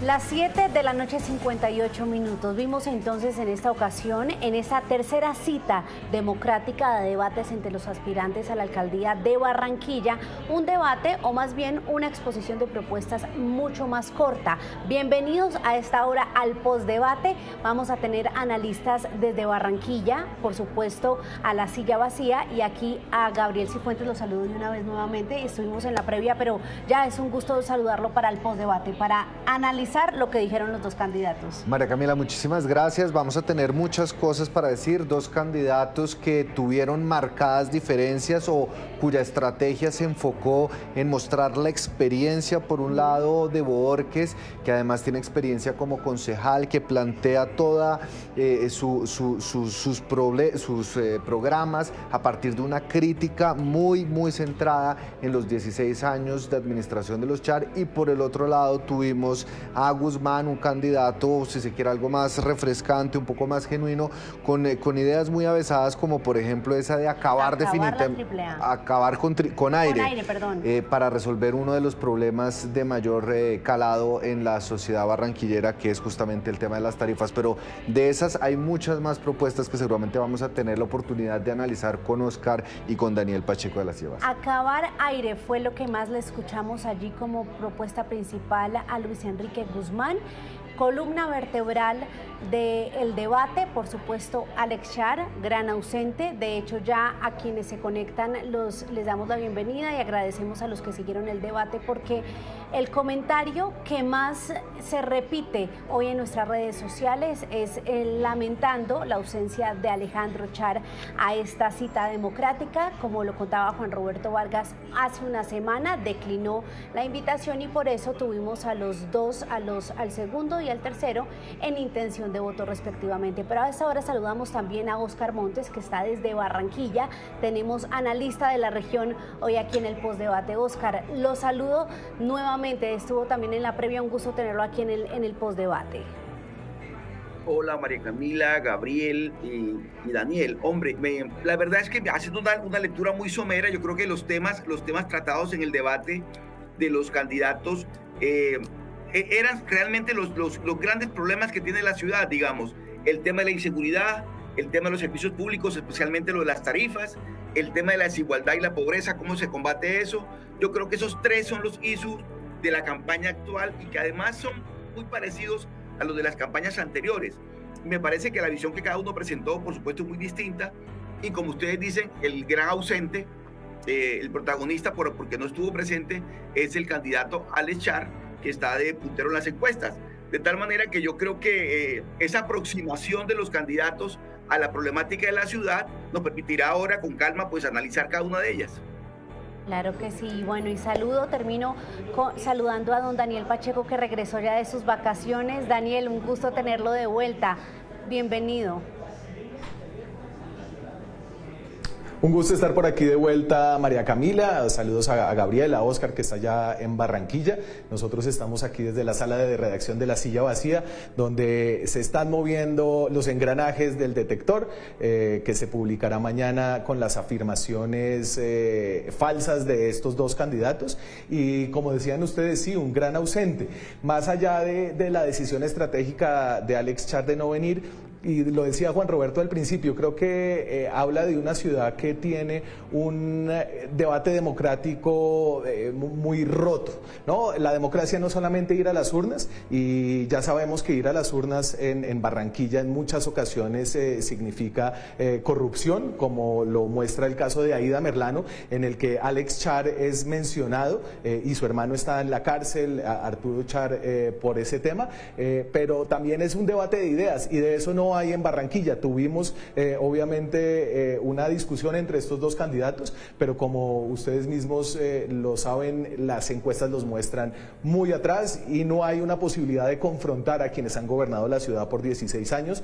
Las 7 de la noche, 58 minutos. Vimos entonces en esta ocasión, en esta tercera cita democrática de debates entre los aspirantes a la alcaldía de Barranquilla, un debate o más bien una exposición de propuestas mucho más corta. Bienvenidos a esta hora al postdebate. Vamos a tener analistas desde Barranquilla, por supuesto a La Silla Vacía, y aquí a Gabriel Cifuentes, los saludo de una vez nuevamente. Estuvimos en la previa, pero ya es un gusto saludarlo para el postdebate, para analizar lo que dijeron los dos candidatos. María Camila, muchísimas gracias. Vamos a tener muchas cosas para decir. Dos candidatos que tuvieron marcadas diferencias o cuya estrategia se enfocó en mostrar la experiencia, por un lado, de Borges, que además tiene experiencia como concejal, que plantea toda sus programas a partir de una crítica muy centrada en los 16 años de administración de los Char. Y por el otro lado tuvimos a Guzmán, un candidato, si se quiere, algo más refrescante, un poco más genuino, con ideas muy avesadas, como por ejemplo esa de acabar definitivamente, acabar con aire, para resolver uno de los problemas de mayor calado en la sociedad barranquillera, que es justamente el tema de las tarifas. Pero de esas hay muchas más propuestas que seguramente vamos a tener la oportunidad de analizar con Oscar y con Daniel Pacheco de La Silla Vacía. Acabar aire fue lo que más le escuchamos allí como propuesta principal a Luis Enrique Guzmán. Columna vertebral del debate, por supuesto, Alex Char, gran ausente. De hecho, ya a quienes se conectan les damos la bienvenida y agradecemos a los que siguieron el debate, porque el comentario que más se repite hoy en nuestras redes sociales es lamentando la ausencia de Alejandro Char a esta cita democrática. Como lo contaba Juan Roberto Vargas, hace una semana declinó la invitación y por eso tuvimos a los dos, al segundo y al tercero, en intención de voto respectivamente. Pero a esta hora saludamos también a Oscar Montes, que está desde Barranquilla. Tenemos analista de la región hoy aquí en el postdebate. Oscar, lo saludo nuevamente, estuvo también en la previa, un gusto tenerlo aquí en el postdebate. Hola María Camila, Gabriel y Daniel. Hombre, la verdad es que haciendo una lectura muy somera, yo creo que los temas tratados en el debate de los candidatos eran realmente los grandes problemas que tiene la ciudad, digamos. El tema de la inseguridad, el tema de los servicios públicos, especialmente lo de las tarifas, el tema de la desigualdad y la pobreza, cómo se combate eso. Yo creo que esos tres son los issues de la campaña actual y que además son muy parecidos a los de las campañas anteriores. Me parece que la visión que cada uno presentó, por supuesto, es muy distinta, y como ustedes dicen, el gran ausente, el protagonista porque no estuvo presente, es el candidato Alex Char, que está de puntero en las encuestas. De tal manera que yo creo que esa aproximación de los candidatos a la problemática de la ciudad nos permitirá ahora con calma pues analizar cada una de ellas. Claro que sí. Bueno, y termino saludando a don Daniel Pacheco, que regresó ya de sus vacaciones. Daniel, un gusto tenerlo de vuelta. Bienvenido. Un gusto estar por aquí de vuelta, María Camila. Saludos a Gabriel, a Oscar, que está ya en Barranquilla. Nosotros estamos aquí desde la sala de redacción de La Silla Vacía, donde se están moviendo los engranajes del detector, que se publicará mañana con las afirmaciones falsas de estos dos candidatos. Y como decían ustedes, sí, un gran ausente. Más allá de la decisión estratégica de Alex Char de no venir, y lo decía Juan Roberto al principio, creo que habla de una ciudad que tiene un debate democrático muy roto, ¿no? La democracia no solamente ir a las urnas, y ya sabemos que ir a las urnas en Barranquilla en muchas ocasiones significa corrupción, como lo muestra el caso de Aida Merlano, en el que Alex Char es mencionado y su hermano está en la cárcel, Arturo Char, por ese tema, pero también es un debate de ideas, y de eso no hay en Barranquilla. Tuvimos obviamente una discusión entre estos dos candidatos, pero como ustedes mismos lo saben, las encuestas los muestran muy atrás y no hay una posibilidad de confrontar a quienes han gobernado la ciudad por 16 años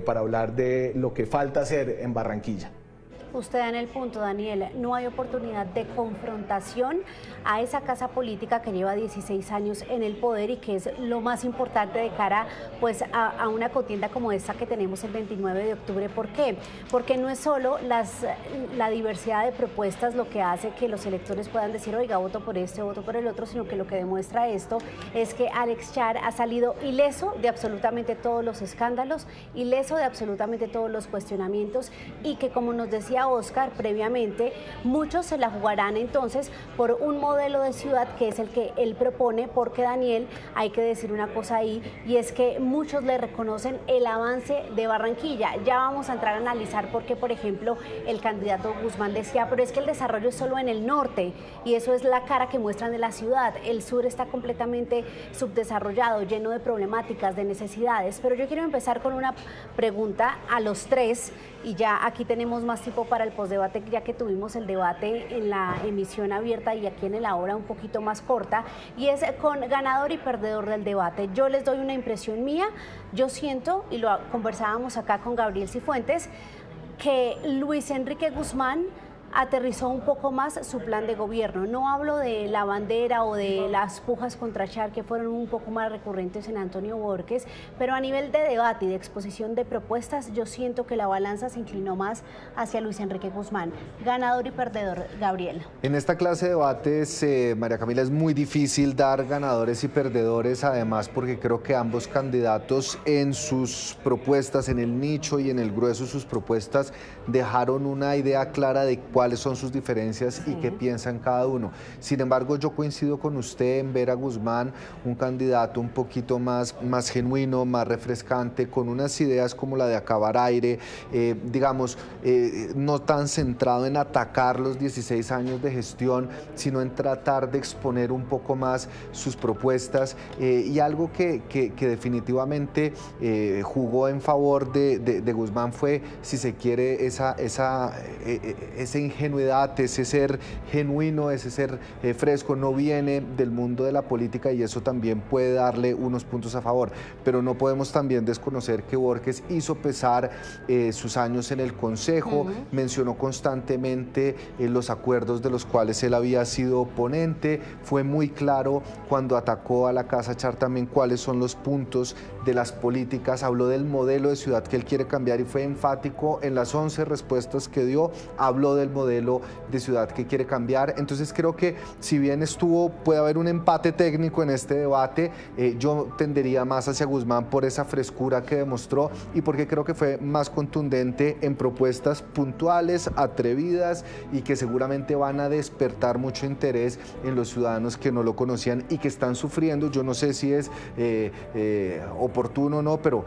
para hablar de lo que falta hacer en Barranquilla. usted da en el punto, Daniel, no hay oportunidad de confrontación a esa casa política que lleva 16 años en el poder y que es lo más importante de cara pues, a una contienda como esta que tenemos el 29 de octubre. ¿Por qué? Porque no es solo la diversidad de propuestas lo que hace que los electores puedan decir, oiga, voto por este, voto por el otro, sino que lo que demuestra esto es que Alex Char ha salido ileso de absolutamente todos los escándalos, ileso de absolutamente todos los cuestionamientos y que, como nos decía Oscar previamente, muchos se la jugarán entonces por un modelo de ciudad que es el que él propone, porque Daniel, hay que decir una cosa ahí, y es que muchos le reconocen el avance de Barranquilla. Ya vamos a entrar a analizar por qué, por ejemplo, el candidato Guzmán decía, pero es que el desarrollo es solo en el norte, y eso es la cara que muestran de la ciudad. El sur está completamente subdesarrollado, lleno de problemáticas, de necesidades. Pero yo quiero empezar con una pregunta a los tres, y ya aquí tenemos más tiempo para el postdebate, ya que tuvimos el debate en la emisión abierta y aquí en la hora un poquito más corta, y es con ganador y perdedor del debate. Yo les doy una impresión mía. Yo siento, y lo conversábamos acá con Gabriel Cifuentes, que Luis Enrique Guzmán aterrizó un poco más su plan de gobierno. No hablo de la bandera o de las pujas contra Char, que fueron un poco más recurrentes en Antonio Borges, pero a nivel de debate y de exposición de propuestas, yo siento que la balanza se inclinó más hacia Luis Enrique Guzmán. Ganador y perdedor, Gabriel. En esta clase de debates, María Camila, es muy difícil dar ganadores y perdedores, además porque creo que ambos candidatos en sus propuestas, en el nicho y en el grueso de sus propuestas, dejaron una idea clara de cuáles son sus diferencias y qué piensan cada uno. Sin embargo, yo coincido con usted en ver a Guzmán un candidato un poquito más genuino, más refrescante, con unas ideas como la de acabar aire, no tan centrado en atacar los 16 años de gestión, sino en tratar de exponer un poco más sus propuestas, y algo que definitivamente jugó en favor de Guzmán fue, si se quiere, esa ingenuidad, ese ser genuino, ese ser fresco. No viene del mundo de la política y eso también puede darle unos puntos a favor, pero no podemos también desconocer que Borges hizo pesar sus años en el Consejo, mencionó constantemente los acuerdos de los cuales él había sido ponente, fue muy claro cuando atacó a la Casa Char también cuáles son los puntos de las políticas, habló del modelo de ciudad que él quiere cambiar y fue enfático en las 11 respuestas que dio, habló del modelo de ciudad que quiere cambiar. Entonces creo que si bien puede haber un empate técnico en este debate, yo tendería más hacia Guzmán por esa frescura que demostró y porque creo que fue más contundente en propuestas puntuales, atrevidas y que seguramente van a despertar mucho interés en los ciudadanos que no lo conocían y que están sufriendo. Yo no sé si es oportuno o no, pero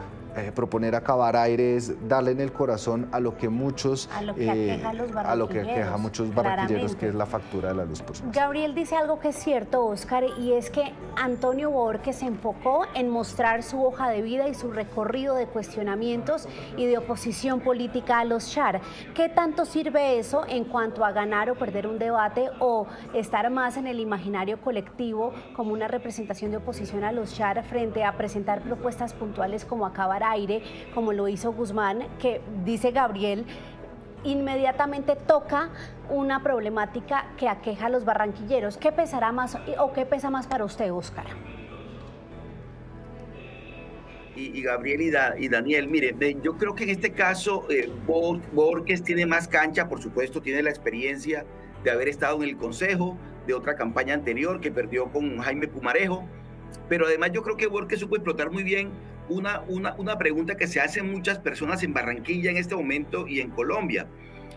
proponer acabar aire es darle en el corazón a lo que muchos a lo que aqueja a muchos barranquilleros, que es la factura de la luz, por supuesto. Gabriel dice algo que es cierto, Oscar, y es que Antonio Borges se enfocó en mostrar su hoja de vida y su recorrido de cuestionamientos y de oposición política a los Char. ¿Qué tanto sirve eso en cuanto a ganar o perder un debate o estar más en el imaginario colectivo como una representación de oposición a los Char frente a presentar propuestas puntuales como acabar aire, como lo hizo Guzmán, que dice Gabriel, inmediatamente toca una problemática que aqueja a los barranquilleros? ¿Qué pesará más o qué pesa más para usted, Óscar? Y Gabriel y Daniel, mire, yo creo que en este caso Borges tiene más cancha, por supuesto, tiene la experiencia de haber estado en el Consejo, de otra campaña anterior que perdió con Jaime Pumarejo, pero además yo creo que Borges supo explotar muy bien una pregunta que se hacen muchas personas en Barranquilla en este momento y en Colombia,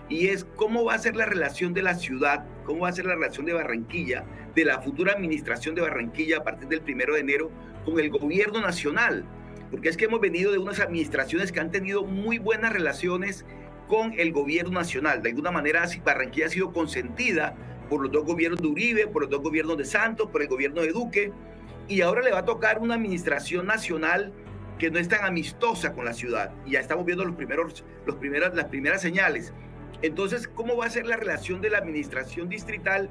y es cómo va a ser la relación de la ciudad, cómo va a ser la relación de Barranquilla, de la futura administración de Barranquilla a partir del 1 de enero con el gobierno nacional, porque es que hemos venido de unas administraciones que han tenido muy buenas relaciones con el gobierno nacional. De alguna manera Barranquilla ha sido consentida por los dos gobiernos de Uribe, por los dos gobiernos de Santos, por el gobierno de Duque, y ahora le va a tocar una administración nacional que no es tan amistosa con la ciudad, y ya estamos viendo las primeras señales. Entonces, ¿cómo va a ser la relación de la administración distrital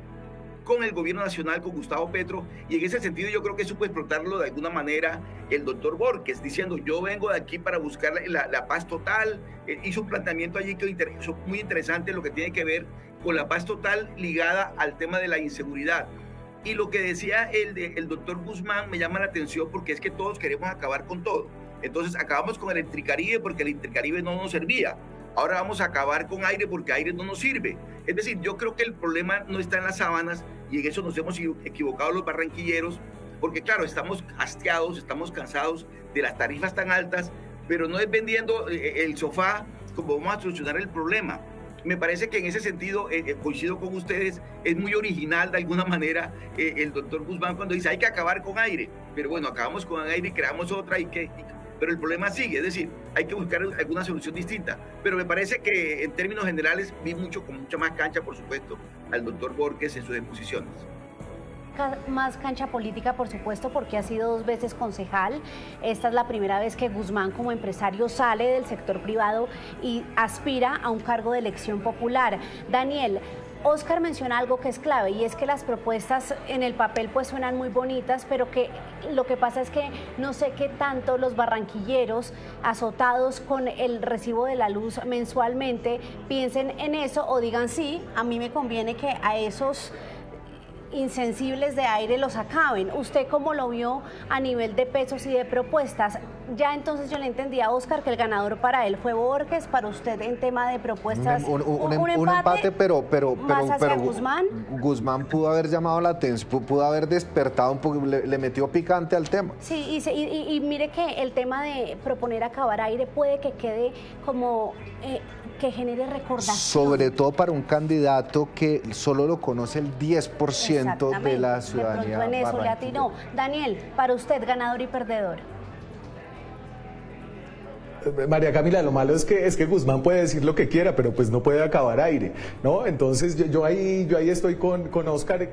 con el gobierno nacional, con Gustavo Petro, y en ese sentido yo creo que supo explotarlo de alguna manera el doctor Borges, diciendo yo vengo de aquí para buscar la paz total. Hizo un planteamiento allí que hizo muy interesante, lo que tiene que ver con la paz total ligada al tema de la inseguridad. Y lo que decía el doctor Guzmán me llama la atención, porque es que todos queremos acabar con todo. Entonces acabamos con el Electricaribe porque el Electricaribe no nos servía. Ahora vamos a acabar con aire porque aire no nos sirve. Es decir, yo creo que el problema no está en las sábanas, y en eso nos hemos equivocado los barranquilleros, porque claro, estamos hastiados, estamos cansados de las tarifas tan altas, pero no es vendiendo el sofá como vamos a solucionar el problema. Me parece que en ese sentido, coincido con ustedes, es muy original de alguna manera el doctor Guzmán cuando dice hay que acabar con aire, pero bueno, acabamos con aire y creamos otra pero el problema sigue, es decir, hay que buscar alguna solución distinta. Pero me parece que en términos generales vi con mucha más cancha, por supuesto, al doctor Borges en sus exposiciones. Más cancha política, por supuesto, porque ha sido 2 veces concejal. Esta es la primera vez que Guzmán como empresario sale del sector privado y aspira a un cargo de elección popular. Daniel, Óscar menciona algo que es clave, y es que las propuestas en el papel pues suenan muy bonitas, pero que lo que pasa es que no sé qué tanto los barranquilleros azotados con el recibo de la luz mensualmente piensen en eso o digan sí, a mí me conviene que a esos insensibles de aire los acaben. ¿Usted cómo lo vio a nivel de pesos y de propuestas? Ya entonces yo le entendí a Óscar que el ganador para él fue Borges, para usted en tema de propuestas un empate, pero Guzmán. Guzmán pudo haber llamado la atención, pudo haber despertado un poco, le metió picante al tema. Sí, y mire que el tema de proponer acabar aire puede que quede como que genere recordación. Sobre todo para un candidato que solo lo conoce el 10% de la ciudadanía. De pronto en eso le atinó. Daniel, para usted, ganador y perdedor. María Camila, lo malo es que Guzmán puede decir lo que quiera, pero pues no puede acabar aire, ¿no? Entonces yo ahí estoy con Óscar,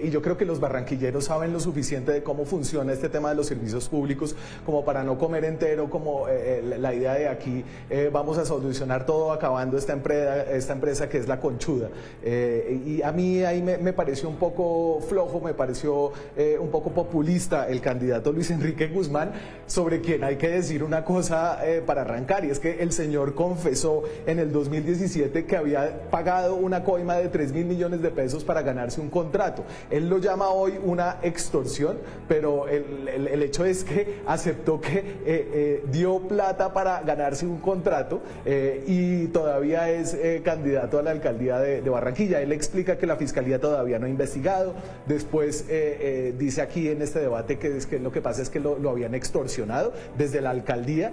y yo creo que los barranquilleros saben lo suficiente de cómo funciona este tema de los servicios públicos como para no comer entero, como la idea de aquí vamos a solucionar todo acabando esta empresa que es la conchuda. Y a mí ahí me pareció un poco flojo, me pareció un poco populista el candidato Luis Enrique Guzmán, sobre quien hay que decir una cosa para arrancar, y es que el señor confesó en el 2017 que había pagado una coima de 3.000 millones de pesos para ganarse un contrato. Él lo llama hoy una extorsión, pero el hecho es que aceptó que dio plata para ganarse un contrato, y todavía es candidato a la alcaldía de Barranquilla. Él explica que la fiscalía todavía no ha investigado. Después dice aquí en este debate que lo que pasa es que lo habían extorsionado desde la alcaldía,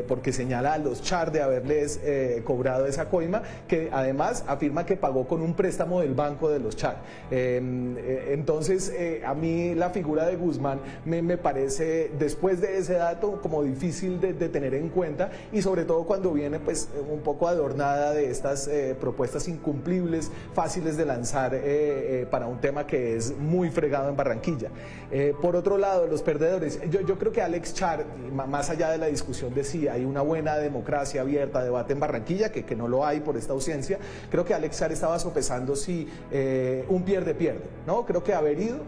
porque señala a los Char de haberles cobrado esa coima, que además afirma que pagó con un préstamo del banco de los Char. Entonces, a mí la figura de Guzmán me parece, después de ese dato, como difícil de tener en cuenta, y sobre todo cuando viene pues un poco adornada de estas propuestas incumplibles, fáciles de lanzar para un tema que es muy fregado en Barranquilla. Por otro lado, los perdedores, yo creo que Alex Char, más allá de la discusión de si hay una buena democracia abierta, debate en Barranquilla, que no lo hay por esta ausencia, creo que Alex Char estaba sopesando si un pierde-pierde, ¿no? Creo que haber ido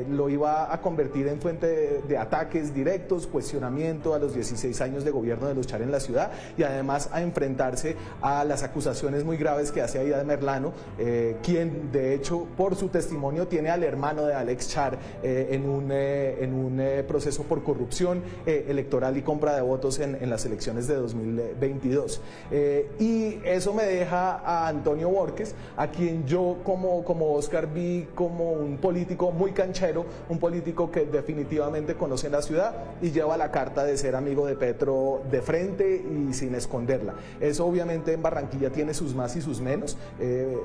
lo iba a convertir en fuente de ataques directos, cuestionamiento a los 16 años de gobierno de los Char en la ciudad, y además a enfrentarse a las acusaciones muy graves que hace Aida de Merlano, quien de hecho por su testimonio tiene al hermano de Alex Char en un proceso por corrupción electoral y compra de votos en las elecciones de 2022. Y eso me deja a Antonio Borges, a quien yo como Óscar vi como un político muy canchero, un político que definitivamente conoce la ciudad y lleva la carta de ser amigo de Petro de frente y sin esconderla. Eso obviamente en Barranquilla tiene sus más y sus menos.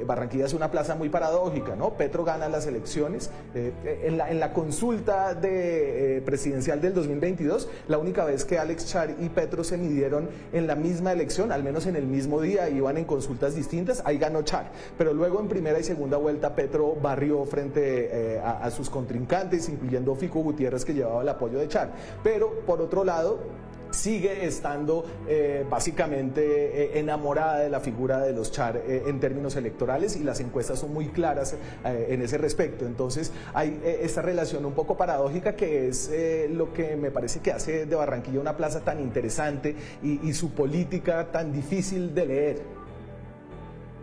Barranquilla es una plaza muy paradójica, ¿no? Petro gana las elecciones. En la consulta presidencial del 2022, la única vez que Alex Char y Petro se midieron en la misma elección, al menos en el mismo día, iban en consultas distintas, ahí ganó Char, pero luego en primera y segunda vuelta Petro barrió frente a sus contrincantes, incluyendo Fico Gutiérrez, que llevaba el apoyo de Char. Pero por otro lado, sigue estando básicamente enamorada de la figura de los Char en términos electorales, y las encuestas son muy claras en ese respecto. Entonces hay esta relación un poco paradójica que es lo que me parece que hace de Barranquilla una plaza tan interesante y su política tan difícil de leer.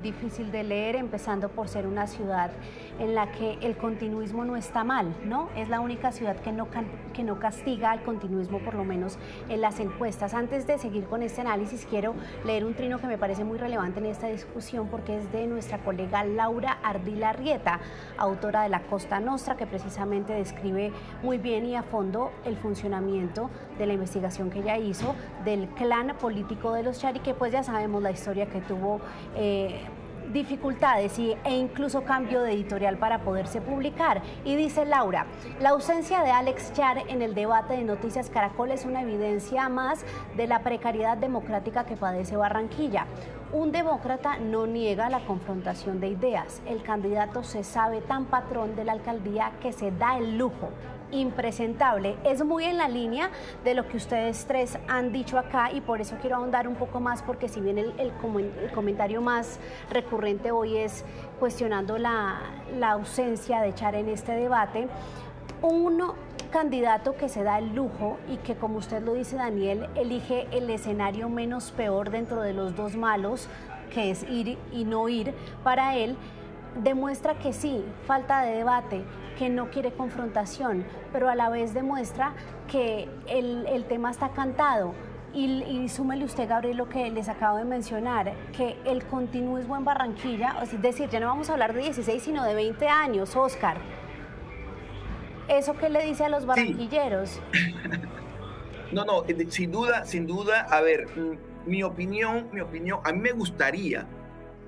Difícil de leer, empezando por ser una ciudad en la que el continuismo no está mal, ¿no? Es la única ciudad que no castiga al continuismo, por lo menos en las encuestas. Antes de seguir con este análisis, quiero leer un trino que me parece muy relevante en esta discusión, porque es de nuestra colega Laura Ardila Arrieta, autora de La Costa Nostra, que precisamente describe muy bien y a fondo el funcionamiento de la investigación que ella hizo del clan político de los Char, y que pues ya sabemos la historia que tuvo dificultades e incluso cambio de editorial para poderse publicar. Y dice Laura: la ausencia de Alex Char en el debate de Noticias Caracol es una evidencia más de la precariedad democrática que padece Barranquilla. Un demócrata no niega la confrontación de ideas. El candidato se sabe tan patrón de la alcaldía que se da el lujo. Impresentable. Es muy en la línea de lo que ustedes tres han dicho acá, y por eso quiero ahondar un poco más, porque si bien el comentario más recurrente hoy es cuestionando la ausencia de Char en este debate, un candidato que se da el lujo y que, como usted lo dice, Daniel, elige el escenario menos peor dentro de los dos malos, que es ir y no ir, para él demuestra que sí, falta de debate, que no quiere confrontación, pero a la vez demuestra que el tema está cantado. Y súmele usted, Gabriel, lo que les acabo de mencionar, que el continuismo en Barranquilla, es decir, ya no vamos a hablar de 16, sino de 20 años, Oscar. ¿Eso qué le dice a los barranquilleros? Sí. No, sin duda, a ver, mi opinión, a mí me gustaría,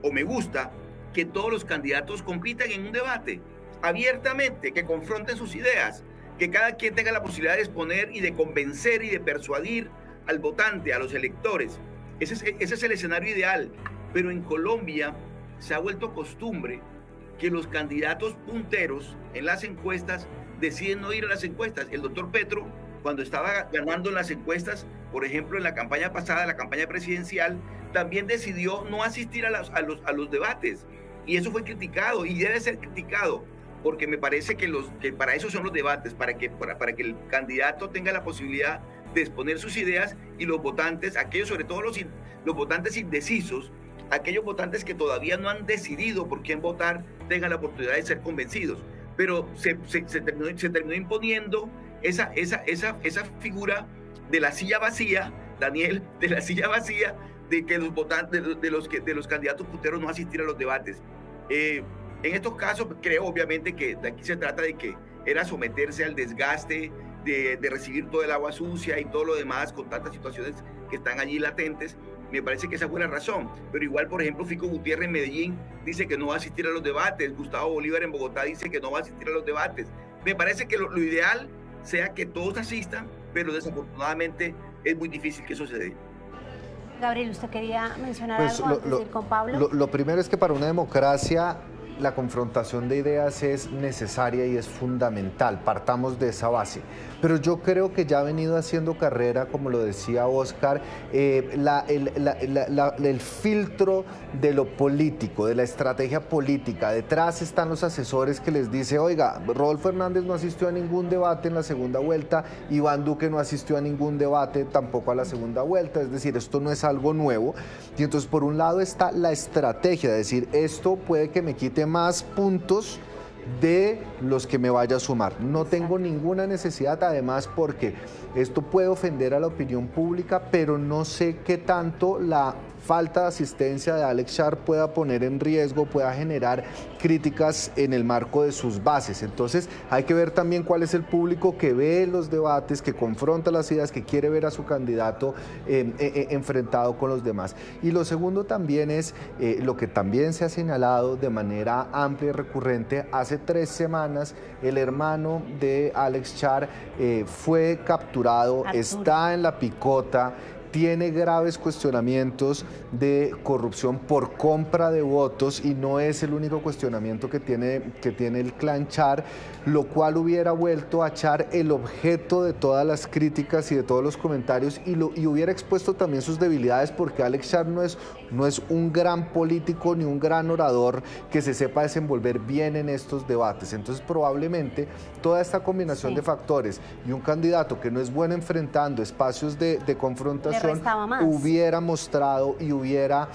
o me gusta, que todos los candidatos compitan en un debate abiertamente, que confronten sus ideas, que cada quien tenga la posibilidad de exponer y de convencer y de persuadir al votante, a los electores. Ese es el escenario ideal. Pero en Colombia se ha vuelto costumbre que los candidatos punteros en las encuestas deciden no ir a las encuestas. El doctor Petro, cuando estaba ganando en las encuestas, por ejemplo, en la campaña pasada, la campaña presidencial, también decidió no asistir a los debates. Y eso fue criticado, y debe ser criticado, porque me parece que para eso son los debates, para que el candidato tenga la posibilidad de exponer sus ideas, y los votantes, aquellos, sobre todo los votantes indecisos, aquellos votantes que todavía no han decidido por quién votar, tengan la oportunidad de ser convencidos. Pero se terminó imponiendo esa figura de la silla vacía, Daniel, de la silla vacía, de que los votantes, de los candidatos punteros no asistir a los debates. En estos casos, creo obviamente que de aquí se trata de que era someterse al desgaste de recibir todo el agua sucia y todo lo demás, con tantas situaciones que están allí latentes. Me parece que esa fue la razón. Pero igual, por ejemplo, Fico Gutiérrez en Medellín dice que no va a asistir a los debates. Gustavo Bolívar en Bogotá dice que no va a asistir a los debates. Me parece que lo ideal sea que todos asistan, pero desafortunadamente es muy difícil que eso se dé. Gabriel, ¿usted quería mencionar algo antes de ir con Pablo? Lo primero es que para una democracia la confrontación de ideas es necesaria y es fundamental, partamos de esa base. Pero yo creo que ya ha venido haciendo carrera, como lo decía Oscar, el filtro de lo político, de la estrategia política. Detrás están los asesores que les dice, oiga, Rodolfo Hernández no asistió a ningún debate en la segunda vuelta, Iván Duque no asistió a ningún debate tampoco a la segunda vuelta, es decir, esto no es algo nuevo. Y entonces, por un lado está la estrategia de decir, esto puede que me quite más puntos de los que me vaya a sumar. No tengo ninguna necesidad, además, porque esto puede ofender a la opinión pública, pero no sé qué tanto la falta de asistencia de Alex Char pueda poner en riesgo, pueda generar críticas en el marco de sus bases. Entonces hay que ver también cuál es el público que ve los debates, que confronta las ideas, que quiere ver a su candidato enfrentado con los demás. Y lo segundo también es lo que también se ha señalado de manera amplia y recurrente. Hace 3 semanas el hermano de Alex Char fue capturado, Arturo. Está en la picota. tiene graves cuestionamientos de corrupción por compra de votos y no es el único cuestionamiento que tiene el clan Char, lo cual hubiera vuelto a Char el objeto de todas las críticas y de todos los comentarios y hubiera expuesto también sus debilidades, porque Alex Char no es un gran político ni un gran orador que se sepa desenvolver bien en estos debates. Entonces probablemente toda esta combinación de factores y un candidato que no es bueno enfrentando espacios de confrontación hubiera mostrado y hubiera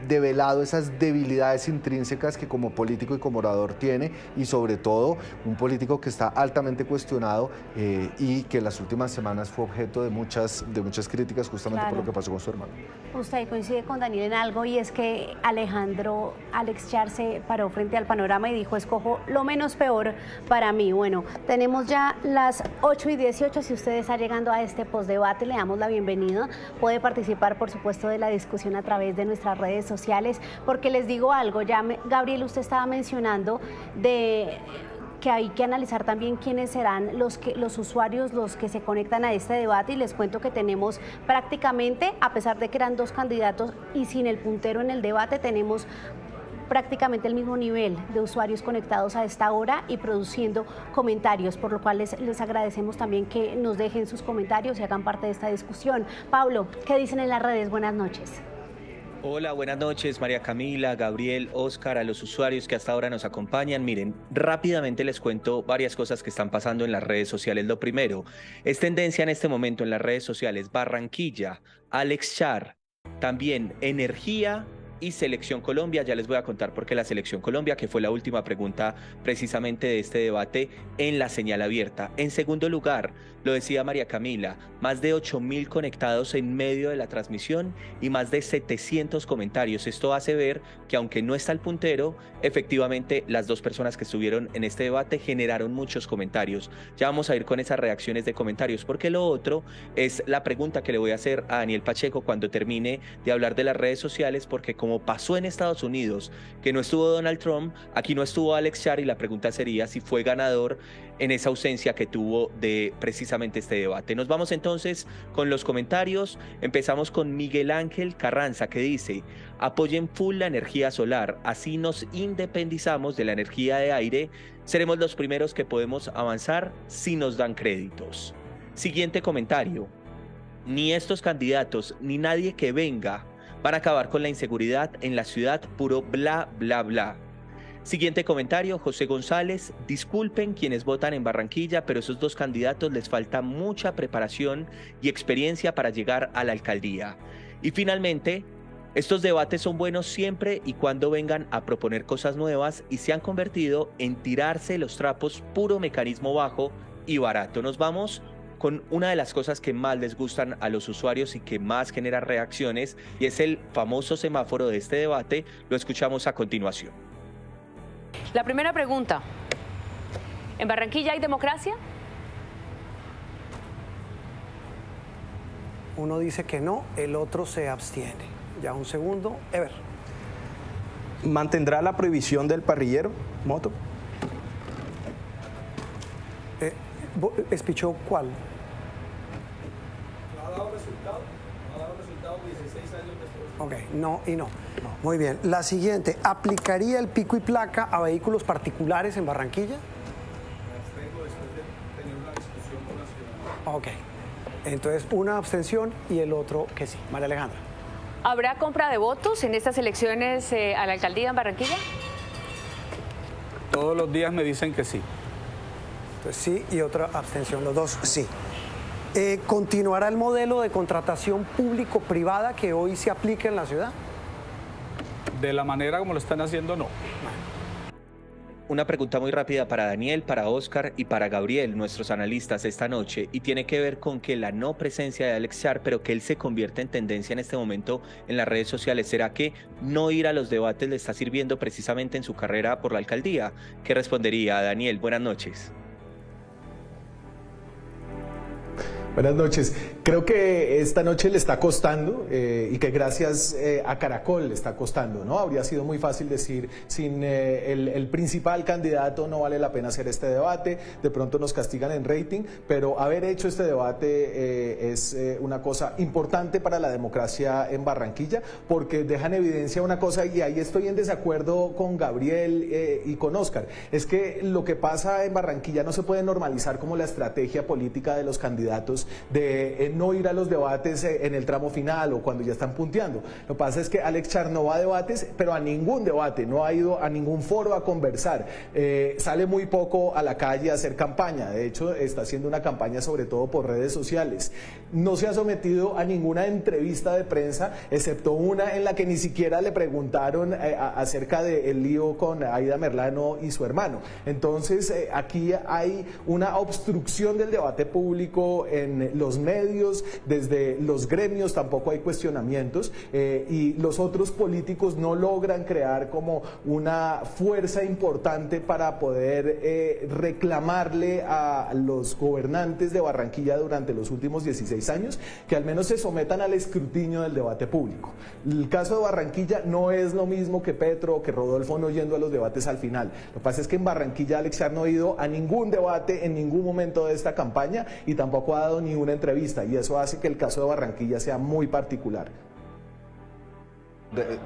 develado esas debilidades intrínsecas que como político y como orador tiene, y sobre todo un político que está altamente cuestionado y que en las últimas semanas fue objeto de muchas críticas justamente por lo que pasó con su hermano. Usted coincide con Daniel en algo, y es que Alex Char se paró frente al panorama y dijo: escojo lo menos peor para mí. Bueno, tenemos ya las 8:18. Si usted está llegando a este postdebate, le damos la bienvenida. Puede participar, por supuesto, de la discusión a través de nuestras redes sociales, porque les digo algo, Gabriel, usted estaba mencionando que hay que analizar también quiénes serán los usuarios, los que se conectan a este debate, y les cuento que tenemos prácticamente, a pesar de que eran dos candidatos y sin el puntero en el debate, tenemos prácticamente el mismo nivel de usuarios conectados a esta hora y produciendo comentarios, por lo cual les agradecemos también que nos dejen sus comentarios y hagan parte de esta discusión. Pablo, ¿qué dicen en las redes? Buenas noches. Hola, buenas noches, María Camila, Gabriel, Óscar, a los usuarios que hasta ahora nos acompañan. Miren, rápidamente les cuento varias cosas que están pasando en las redes sociales. Lo primero, es tendencia en este momento en las redes sociales Barranquilla, Alex Char, también Energía y Selección Colombia. Ya les voy a contar por qué la Selección Colombia, que fue la última pregunta precisamente de este debate en la señal abierta. En segundo lugar, lo decía María Camila, más de 8.000 conectados en medio de la transmisión y más de 700 comentarios. Esto hace ver que, aunque no está el puntero, efectivamente las dos personas que estuvieron en este debate generaron muchos comentarios. Ya vamos a ir con esas reacciones de comentarios, porque lo otro es la pregunta que le voy a hacer a Daniel Pacheco cuando termine de hablar de las redes sociales, porque como pasó en Estados Unidos, que no estuvo Donald Trump, aquí no estuvo Alex Char, y la pregunta sería si fue ganador en esa ausencia que tuvo de precisamente este debate. Nos vamos entonces con los comentarios. Empezamos con Miguel Ángel Carranza, que dice: apoyen full la energía solar, así nos independizamos de la energía de aire, seremos los primeros que podemos avanzar si nos dan créditos. Siguiente comentario: ni estos candidatos ni nadie que venga van a acabar con la inseguridad en la ciudad, puro bla, bla, bla. Siguiente comentario, José González: disculpen quienes votan en Barranquilla, pero esos dos candidatos les falta mucha preparación y experiencia para llegar a la alcaldía. Y finalmente, estos debates son buenos siempre y cuando vengan a proponer cosas nuevas, y se han convertido en tirarse los trapos, puro mecanismo bajo y barato. Nos vamos con una de las cosas que más les gustan a los usuarios y que más genera reacciones, y es el famoso semáforo de este debate. Lo escuchamos a continuación. La primera pregunta: ¿en Barranquilla hay democracia? Uno dice que no, el otro se abstiene. Ya un segundo. Ever. ¿Mantendrá la prohibición del parrillero, Moto? ¿Espichó cuál? ¿Ha dado resultado? ¿Ha dado resultado 16 años después? Ok, no y no. Muy bien. La siguiente: ¿aplicaría el pico y placa a vehículos particulares en Barranquilla? Abstengo después de tener una discusión con la ciudad. Ok. Entonces, una abstención y el otro que sí. María Alejandra. ¿Habrá compra de votos en estas elecciones a la alcaldía en Barranquilla? Todos los días me dicen que sí. Entonces sí, y otra abstención, los dos sí. ¿Continuará el modelo de contratación público-privada que hoy se aplica en la ciudad? De la manera como lo están haciendo, no. Una pregunta muy rápida para Daniel, para Óscar y para Gabriel, nuestros analistas esta noche, y tiene que ver con que la no presencia de Alex Char, pero que él se convierte en tendencia en este momento en las redes sociales. ¿Será que no ir a los debates le está sirviendo precisamente en su carrera por la alcaldía? ¿Qué respondería Daniel? Buenas noches. Buenas noches. Creo que esta noche le está costando y que gracias a Caracol le está costando, ¿no? Habría sido muy fácil decir, sin el principal candidato no vale la pena hacer este debate, de pronto nos castigan en rating, pero haber hecho este debate es una cosa importante para la democracia en Barranquilla, porque deja en evidencia una cosa, y ahí estoy en desacuerdo con Gabriel y con Óscar, es que lo que pasa en Barranquilla no se puede normalizar como la estrategia política de los candidatos de no ir a los debates en el tramo final o cuando ya están punteando. Lo que pasa es que Alex Char no va a debates, pero a ningún debate, no ha ido a ningún foro a conversar, sale muy poco a la calle a hacer campaña, de hecho está haciendo una campaña sobre todo por redes sociales, no se ha sometido a ninguna entrevista de prensa, excepto una en la que ni siquiera le preguntaron acerca del lío con Aida Merlano y su hermano. Entonces aquí hay una obstrucción del debate público en los medios, desde los gremios tampoco hay cuestionamientos y los otros políticos no logran crear como una fuerza importante para poder reclamarle a los gobernantes de Barranquilla durante los últimos 16 años que al menos se sometan al escrutinio del debate público. El caso de Barranquilla no es lo mismo que Petro o que Rodolfo no yendo a los debates al final. Lo que pasa es que en Barranquilla Alex Char no ha ido a ningún debate en ningún momento de esta campaña y tampoco ha dado ni una entrevista, y eso hace que el caso de Barranquilla sea muy particular.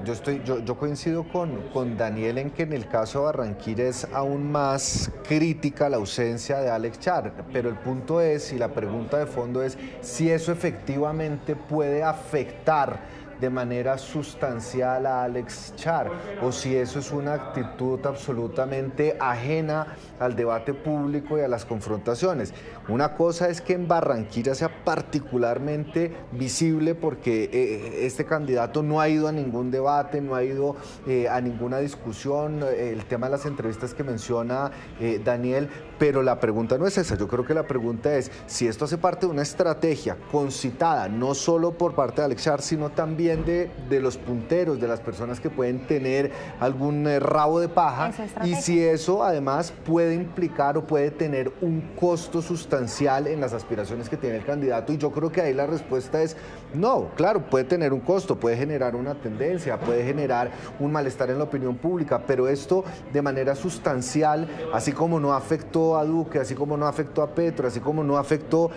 Yo coincido con Daniel en que en el caso de Barranquilla es aún más crítica la ausencia de Alex Char, pero el punto es, y la pregunta de fondo es, si eso efectivamente puede afectar de manera sustancial a Alex Char, o si eso es una actitud absolutamente ajena al debate público y a las confrontaciones. Una cosa es que en Barranquilla sea particularmente visible porque este candidato no ha ido a ningún debate, no ha ido a ninguna discusión, el tema de las entrevistas que menciona Daniel, pero la pregunta no es esa. Yo creo que la pregunta es si esto hace parte de una estrategia concitada, no solo por parte de Alex Char, sino también de los punteros, de las personas que pueden tener algún rabo de paja, y si eso además puede implicar o puede tener un costo sustancial en las aspiraciones que tiene el candidato. Y yo creo que ahí la respuesta es no. Claro, puede tener un costo, puede generar una tendencia, puede generar un malestar en la opinión pública, pero esto de manera sustancial, así como no afectó a Duque, así como no afectó a Petro, así como no afectó,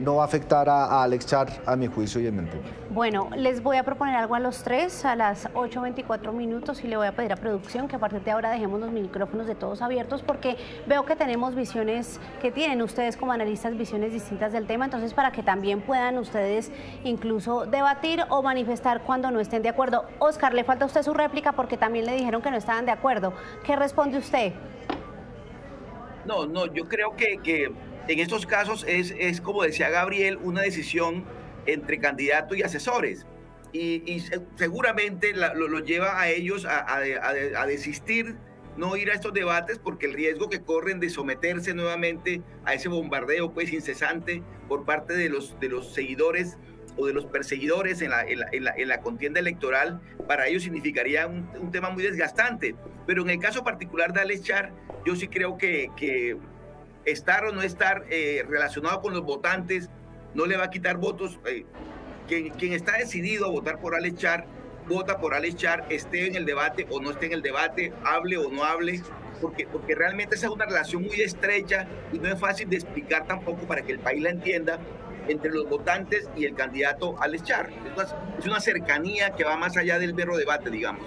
no va a afectar a Alex Char, a mi juicio y en mi entender. Bueno, les voy a proponer algo a los tres a las 8:24 minutos y le voy a pedir a producción que a partir de ahora dejemos los micrófonos de todos abiertos, porque veo que tenemos visiones, que tienen ustedes como analistas visiones distintas del tema, entonces para que también puedan ustedes incluso debatir o manifestar cuando no estén de acuerdo. Óscar, le falta a usted su réplica porque también le dijeron que no estaban de acuerdo. ¿Qué responde usted? No, yo creo que en estos casos es como decía Gabriel, una decisión entre candidato y asesores. Y seguramente lo lleva a ellos a desistir, no ir a estos debates, porque el riesgo que corren de someterse nuevamente a ese bombardeo pues incesante por parte de los seguidores o de los perseguidores en la contienda electoral, para ellos significaría un tema muy desgastante. Pero en el caso particular de Alex Char, yo sí creo que estar o no estar relacionado con los votantes no le va a quitar votos. Quien está decidido a votar por Alex Char, vota por Alex Char, esté en el debate o no esté en el debate, hable o no hable, porque realmente esa es una relación muy estrecha y no es fácil de explicar tampoco para que el país la entienda, entre los votantes y el candidato Alex Char. Es una cercanía que va más allá del mero debate, digamos.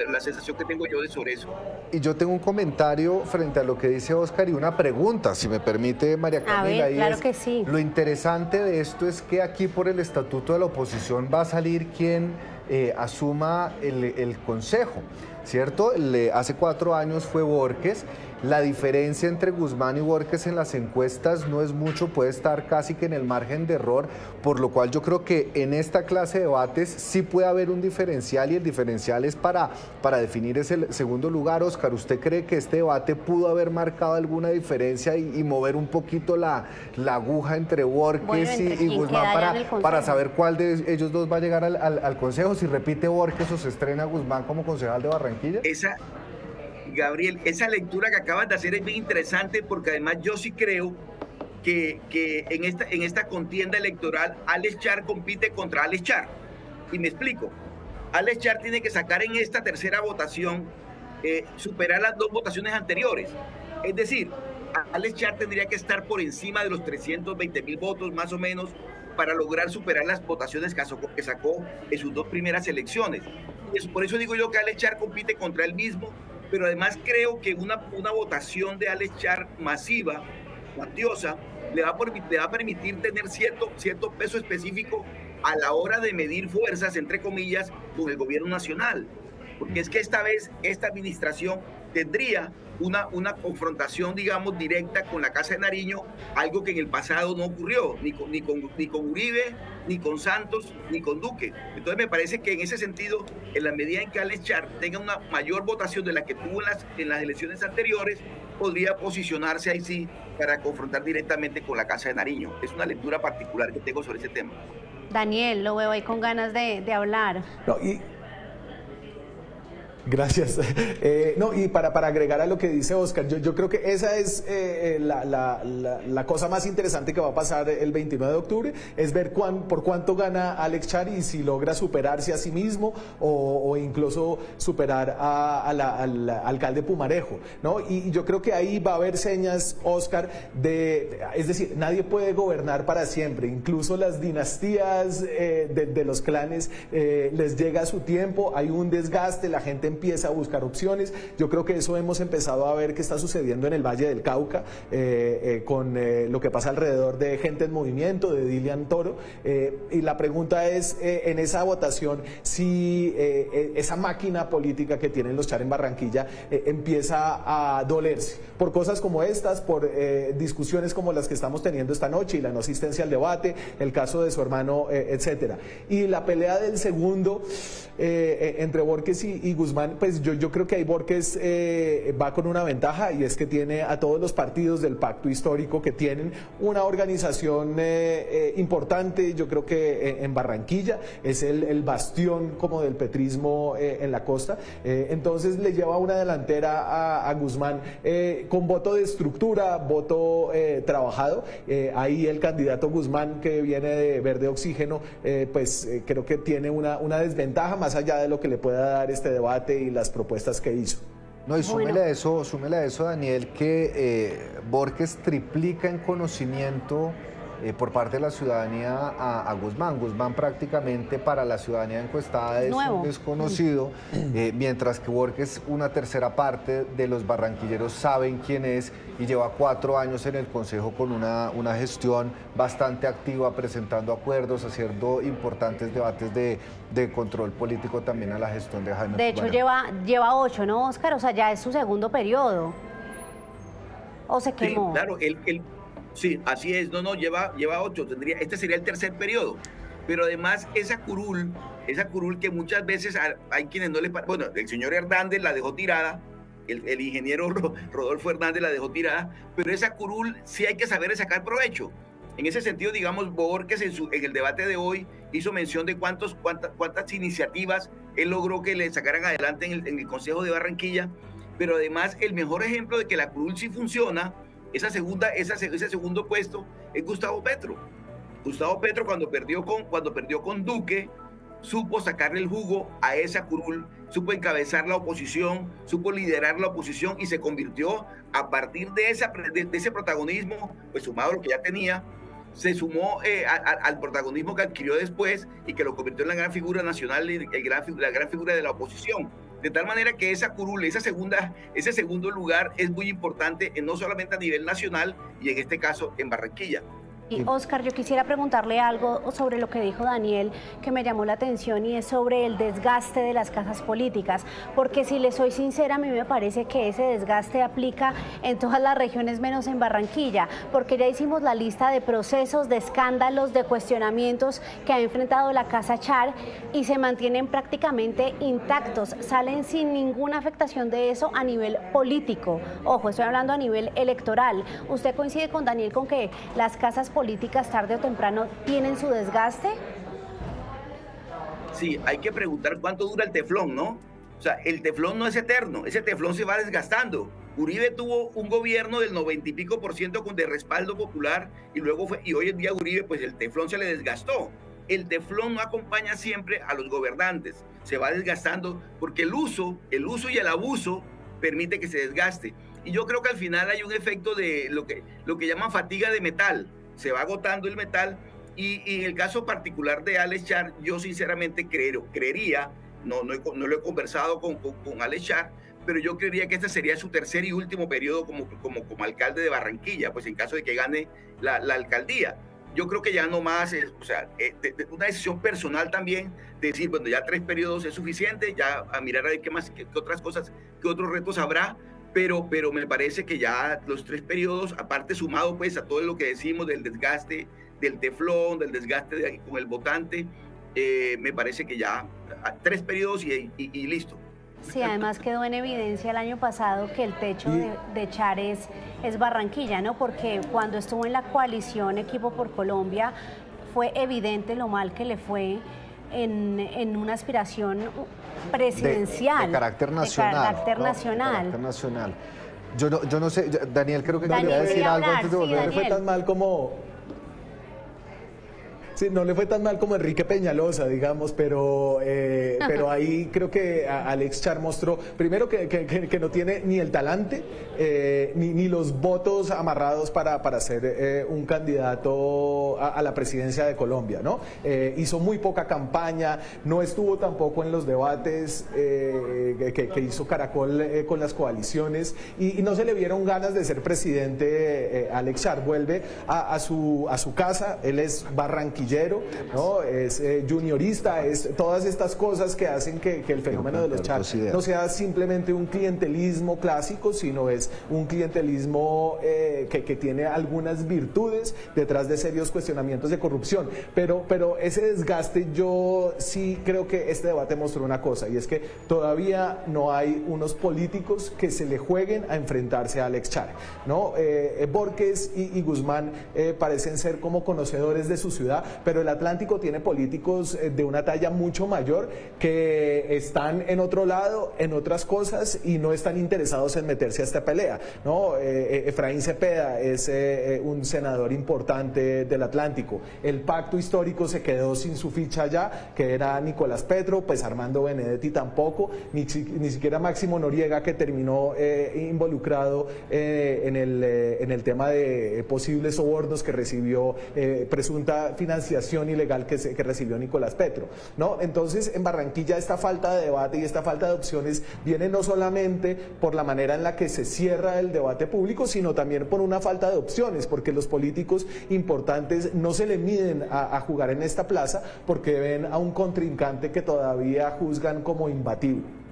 La sensación que tengo yo sobre eso. Y yo tengo un comentario frente a lo que dice Óscar y una pregunta, si me permite, María Camila. A ver, claro que sí. Lo interesante de esto es que aquí por el estatuto de la oposición va a salir quien asuma el consejo, ¿cierto? Hace 4 años fue Borges. La diferencia entre Guzmán y Borges en las encuestas no es mucho, puede estar casi que en el margen de error, por lo cual yo creo que en esta clase de debates sí puede haber un diferencial, y el diferencial es para definir ese segundo lugar. Óscar, ¿usted cree que este debate pudo haber marcado alguna diferencia y mover un poquito la aguja entre Borges y Guzmán para saber cuál de ellos dos va a llegar al consejo? Si repite Borges o se estrena Guzmán como concejal de Barranquilla. Gabriel, esa lectura que acabas de hacer es bien interesante, porque además yo sí creo que en esta contienda electoral Alex Char compite contra Alex Char. Y me explico. Alex Char tiene que sacar en esta tercera votación, superar las 2 votaciones anteriores. Es decir, Alex Char tendría que estar por encima de los 320.000 votos más o menos para lograr superar las votaciones que sacó en sus 2 primeras elecciones. Por eso digo yo que Alex Char compite contra él mismo, pero además creo que una votación de Alex Char masiva, cuantiosa, le va a permitir tener cierto peso específico a la hora de medir fuerzas, entre comillas, con el gobierno nacional. Porque es que esta vez esta administración tendría una confrontación, digamos, directa con la Casa de Nariño, algo que en el pasado no ocurrió, ni con Uribe, ni con Santos, ni con Duque. Entonces me parece que en ese sentido, en la medida en que Alex Char tenga una mayor votación de la que tuvo en las elecciones anteriores, podría posicionarse ahí sí para confrontar directamente con la Casa de Nariño. Es una lectura particular que tengo sobre ese tema. Daniel, lo veo ahí con ganas de hablar. No, gracias. No, y para agregar a lo que dice Oscar, yo creo que esa es la cosa más interesante que va a pasar el 29 de octubre, es ver por cuánto gana Alex Char y si logra superarse a sí mismo o incluso superar al alcalde Pumarejo, ¿no? Y yo creo que ahí va a haber señas, Oscar, es decir, nadie puede gobernar para siempre, incluso las dinastías de los clanes les llega su tiempo, hay un desgaste, la gente empieza a buscar opciones. Yo creo que eso hemos empezado a ver que está sucediendo en el Valle del Cauca, con lo que pasa alrededor de Gente en Movimiento, de Dilian Toro, y la pregunta es, en esa votación, si esa máquina política que tienen los Char en Barranquilla empieza a dolerse, por cosas como estas, por discusiones como las que estamos teniendo esta noche y la no asistencia al debate, el caso de su hermano, etcétera. Y la pelea del segundo, entre Borges y Guzmán, pues yo creo que ahí Borges va con una ventaja, y es que tiene a todos los partidos del pacto histórico que tienen una organización importante. Yo creo que en Barranquilla es el bastión como del petrismo en la costa, entonces le lleva una delantera a Guzmán con voto de estructura, voto trabajado. Ahí el candidato Guzmán, que viene de Verde Oxígeno, pues creo que tiene una desventaja más allá de lo que le pueda dar este debate y las propuestas que hizo. No, y súmele a eso, Daniel, que Borges triplica en conocimiento por parte de la ciudadanía a Guzmán. Guzmán prácticamente para la ciudadanía encuestada es un desconocido, mientras que Borges, una tercera parte de los barranquilleros saben quién es, y lleva 4 años en el Consejo con una gestión bastante activa, presentando acuerdos, haciendo importantes debates de control político también a la gestión de Jaime. De hecho, lleva 8, ¿no, Oscar? O sea, ya es su segundo periodo. ¿O se quemó? Sí, claro, sí, así es, lleva 8, este sería el tercer periodo, pero además esa curul que muchas veces hay quienes no les parece, bueno, el señor Hernández la dejó tirada, el ingeniero Rodolfo Hernández la dejó tirada, pero esa curul sí hay que saber sacar provecho. En ese sentido, digamos, Borges en el debate de hoy hizo mención de cuántas iniciativas él logró que le sacaran adelante en el Consejo de Barranquilla, pero además el mejor ejemplo de que la curul sí funciona, ese segundo puesto, es Gustavo Petro. Gustavo Petro, cuando perdió con Duque, supo sacarle el jugo a esa curul, supo encabezar la oposición, supo liderar la oposición, y se convirtió, a partir de ese protagonismo, pues sumado a lo que ya tenía, se sumó al protagonismo que adquirió después y que lo convirtió en la gran figura nacional y la gran figura de la oposición. De tal manera que esa curul, ese segundo lugar es muy importante, no solamente a nivel nacional y en este caso en Barranquilla. Y Oscar, yo quisiera preguntarle algo sobre lo que dijo Daniel, que me llamó la atención, y es sobre el desgaste de las casas políticas, porque si le soy sincera, a mí me parece que ese desgaste aplica en todas las regiones menos en Barranquilla, porque ya hicimos la lista de procesos, de escándalos, de cuestionamientos que ha enfrentado la Casa Char y se mantienen prácticamente intactos, salen sin ninguna afectación de eso a nivel político. Ojo, estoy hablando a nivel electoral. ¿Usted coincide con Daniel con que las casas políticas tarde o temprano tienen su desgaste? Sí, hay que preguntar cuánto dura el teflón, ¿no? O sea, el teflón no es eterno, ese teflón se va desgastando. Uribe tuvo un gobierno del 90 y pico % de respaldo popular y hoy en día Uribe, pues el teflón se le desgastó. El teflón no acompaña siempre a los gobernantes, se va desgastando porque el uso y el abuso permite que se desgaste. Y yo creo que al final hay un efecto de lo que llaman fatiga de metal, se va agotando el metal y en el caso particular de Alex Char, yo sinceramente creería, no lo he conversado con Alex Char, pero yo creería que este sería su tercer y último periodo como alcalde de Barranquilla, pues en caso de que gane la alcaldía. Yo creo que ya no más, una decisión personal también, de decir, bueno, ya 3 periodos es suficiente, ya a mirar a ver qué otras cosas, qué otros retos habrá, pero me parece que ya los 3 periodos, aparte sumado pues a todo lo que decimos del desgaste del teflón, del desgaste con el votante, me parece que ya 3 periodos y listo. Sí, además quedó en evidencia el año pasado que el techo de Char es Barranquilla, ¿no? Porque cuando estuvo en la coalición Equipo por Colombia fue evidente lo mal que le fue en una aspiración presidencial. De carácter nacional. De carácter nacional. Yo no sé, Daniel creo que quería decir algo antes de volver. No le fue tan mal como... Sí, no le fue tan mal como Enrique Peñalosa, digamos, pero ahí creo que Alex Char mostró, primero que no tiene ni el talante, ni los votos amarrados para ser un candidato a la presidencia de Colombia, ¿no? Hizo muy poca campaña, no estuvo tampoco en los debates que hizo Caracol con las coaliciones y no se le vieron ganas de ser presidente. Alex Char vuelve a su casa, él es barranquillero, ¿no? Es juniorista, es todas estas cosas que hacen que el fenómeno de los Char no sea simplemente un clientelismo clásico, sino es un clientelismo que tiene algunas virtudes detrás de serios cuestionamientos de corrupción. Pero ese desgaste, yo sí creo que este debate mostró una cosa, y es que todavía no hay unos políticos que se le jueguen a enfrentarse a Alex Char, ¿no? Borges y Guzmán parecen ser como conocedores de su ciudad, pero el Atlántico tiene políticos de una talla mucho mayor que están en otro lado, en otras cosas, y no están interesados en meterse a esta pelea, ¿no? Efraín Cepeda es un senador importante del Atlántico. El pacto histórico se quedó sin su ficha ya, que era Nicolás Petro, pues Armando Benedetti tampoco, ni siquiera Máximo Noriega, que terminó involucrado en el tema de posibles sobornos que recibió, presunta financiación ilegal que recibió Nicolás Petro, ¿no? Entonces, en Barranquilla esta falta de debate y esta falta de opciones viene no solamente por la manera en la que se cierra el debate público, sino también por una falta de opciones, porque los políticos importantes no se le miden a jugar en esta plaza porque ven a un contrincante que todavía juzgan como imbatible.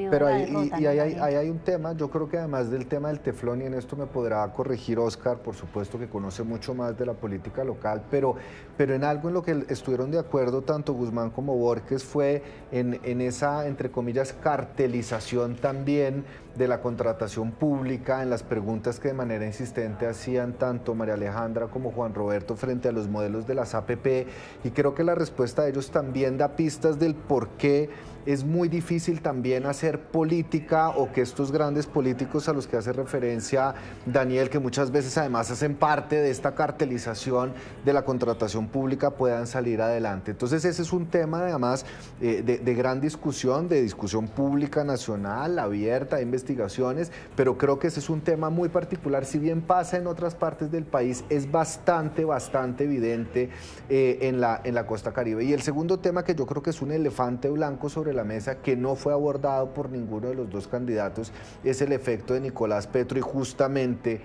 Pero ahí hay un tema, yo creo que además del tema del teflón, y en esto me podrá corregir Óscar, por supuesto que conoce mucho más de la política local, pero en algo en lo que estuvieron de acuerdo tanto Guzmán como Borges fue en esa, entre comillas, cartelización también de la contratación pública, en las preguntas que de manera insistente hacían tanto María Alejandra como Juan Roberto frente a los modelos de las APP, y creo que la respuesta de ellos también da pistas del por qué es muy difícil también hacer política, o que estos grandes políticos a los que hace referencia Daniel, que muchas veces además hacen parte de esta cartelización de la contratación pública, puedan salir adelante. Entonces ese es un tema además de gran discusión, de discusión pública nacional, abierta, de investigaciones, pero creo que ese es un tema muy particular. Si bien pasa en otras partes del país, es bastante evidente en la costa Caribe. Y el segundo tema, que yo creo que es un elefante blanco sobre la mesa, que no fue abordado por ninguno de los dos candidatos, es el efecto de Nicolás Petro, y justamente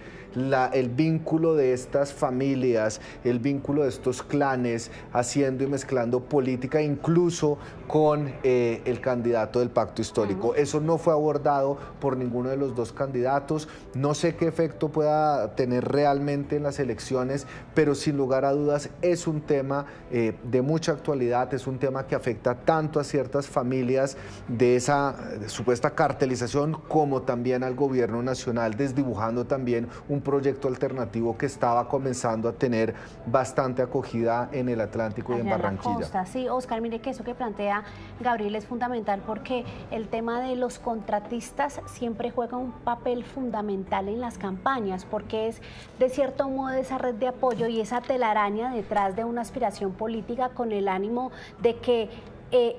el vínculo de estas familias, el vínculo de estos clanes haciendo y mezclando política incluso con el candidato del pacto histórico. Eso no fue abordado por ninguno de los dos candidatos. No sé qué efecto pueda tener realmente en las elecciones, pero sin lugar a dudas es un tema de mucha actualidad, es un tema que afecta tanto a ciertas familias de esa supuesta cartelización, como también al gobierno nacional, desdibujando también un proyecto alternativo que estaba comenzando a tener bastante acogida en el Atlántico y en Barranquilla. En la costa. Sí, Oscar, mire que eso que plantea Gabriel es fundamental, porque el tema de los contratistas siempre juega un papel fundamental en las campañas, porque es de cierto modo esa red de apoyo y esa telaraña detrás de una aspiración política con el ánimo de que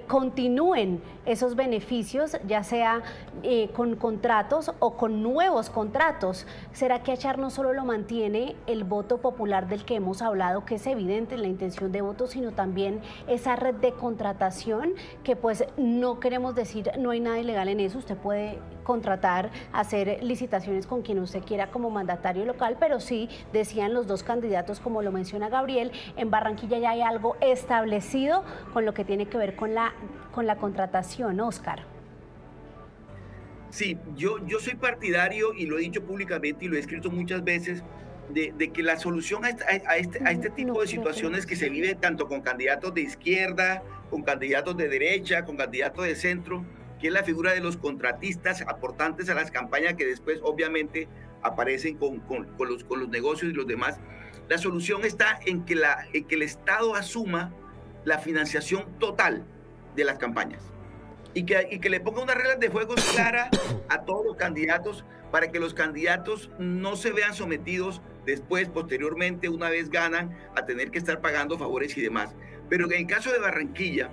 continúen esos beneficios, ya sea con contratos o con nuevos contratos. ¿Será que Achar no solo lo mantiene el voto popular del que hemos hablado, que es evidente en la intención de voto, sino también esa red de contratación, que pues no queremos decir, no hay nada ilegal en eso, usted puede contratar, hacer licitaciones con quien usted quiera como mandatario local, pero sí, decían los dos candidatos, como lo menciona Gabriel, en Barranquilla ya hay algo establecido con lo que tiene que ver con la contratación, Oscar. Sí, yo soy partidario, y lo he dicho públicamente y lo he escrito muchas veces, de que la solución a este tipo de situaciones que se vive tanto con candidatos de izquierda, con candidatos de derecha, con candidatos de centro, que es la figura de los contratistas aportantes a las campañas, que después obviamente aparecen con los negocios y los demás. La solución está en que el Estado asuma la financiación total de las campañas y que le ponga unas reglas de juego claras a todos los candidatos, para que los candidatos no se vean sometidos después, posteriormente, una vez ganan, a tener que estar pagando favores y demás. Pero en el caso de Barranquilla,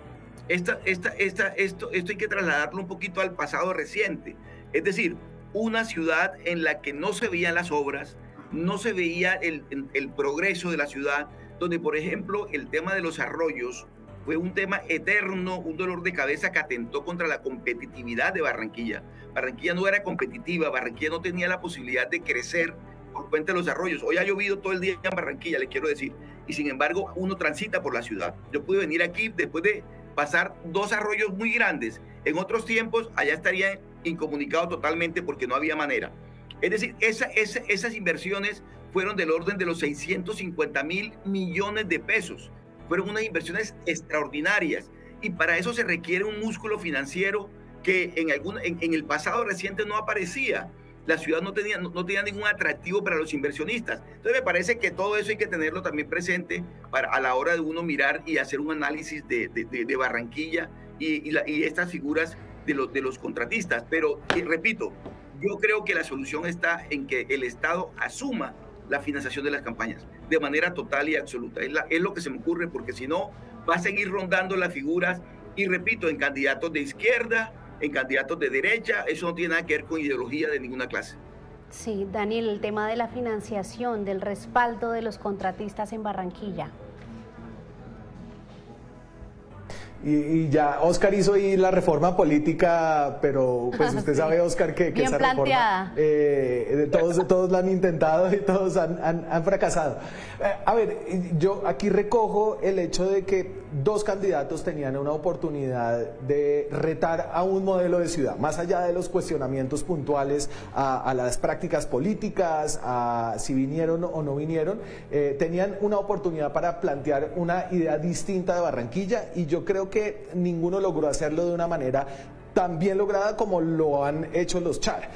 esto hay que trasladarlo un poquito al pasado reciente. Es decir, una ciudad en la que no se veían las obras, no se veía el progreso de la ciudad, donde, por ejemplo, el tema de los arroyos fue un tema eterno, un dolor de cabeza que atentó contra la competitividad de Barranquilla. Barranquilla no era competitiva, Barranquilla no tenía la posibilidad de crecer por cuenta de los arroyos. Hoy ha llovido todo el día en Barranquilla, le quiero decir, y sin embargo uno transita por la ciudad. Yo pude venir aquí después de pasar 2 arroyos muy grandes. En otros tiempos allá estaría incomunicado totalmente porque no había manera. Es decir, esas inversiones fueron del orden de los 650.000 millones de pesos. Fueron unas inversiones extraordinarias, y para eso se requiere un músculo financiero que en el pasado reciente no aparecía. La ciudad no tenía ningún atractivo para los inversionistas. Entonces me parece que todo eso hay que tenerlo también presente a la hora de uno mirar y hacer un análisis de Barranquilla y estas figuras de los contratistas. Pero repito, yo creo que la solución está en que el Estado asuma la financiación de las campañas de manera total y absoluta. Es lo que se me ocurre, porque si no, va a seguir rondando las figuras, y repito, en candidatos de izquierda, en candidatos de derecha. Eso no tiene nada que ver con ideología de ninguna clase. Sí, Daniel, el tema de la financiación, del respaldo de los contratistas en Barranquilla. Y ya Oscar hizo ahí la reforma política, pero pues usted sí. sabe, Oscar, que bien esa planteada. Reforma, todos la han intentado y todos han fracasado. A ver, yo aquí recojo el hecho de que 2 candidatos tenían una oportunidad de retar a un modelo de ciudad, más allá de los cuestionamientos puntuales a las prácticas políticas, a si vinieron o no vinieron, tenían una oportunidad para plantear una idea distinta de Barranquilla, y yo creo que ninguno logró hacerlo de una manera tan bien lograda como lo han hecho los Char.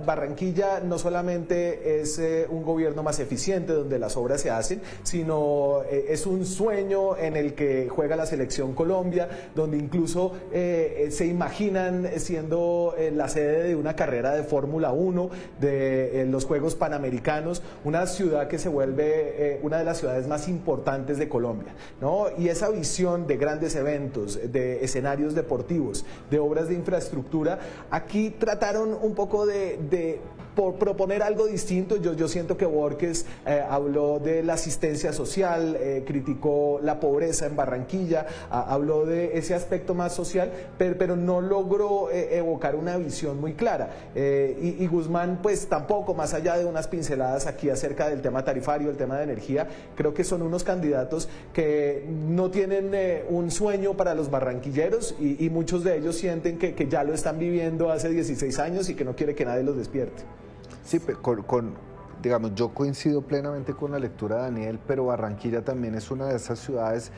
Barranquilla no solamente es un gobierno más eficiente donde las obras se hacen, sino es un sueño en el que juega la selección Colombia, donde incluso se imaginan siendo la sede de una carrera de Fórmula 1, de los Juegos Panamericanos, una ciudad que se vuelve una de las ciudades más importantes de Colombia, ¿no? Y esa visión de grandes eventos, de escenarios deportivos, de obras de infraestructura, aquí trataron un poco por proponer algo distinto. Yo siento que Borges habló de la asistencia social, criticó la pobreza en Barranquilla, habló de ese aspecto más social, pero no logró evocar una visión muy clara. Y Guzmán, pues tampoco, más allá de unas pinceladas aquí acerca del tema tarifario, el tema de energía, creo que son unos candidatos que no tienen un sueño para los barranquilleros, y muchos de ellos sienten que ya lo están viviendo hace 16 años y que no quiere que nadie los despierte. Sí, digamos, yo coincido plenamente con la lectura de Daniel, pero Barranquilla también es una de esas ciudades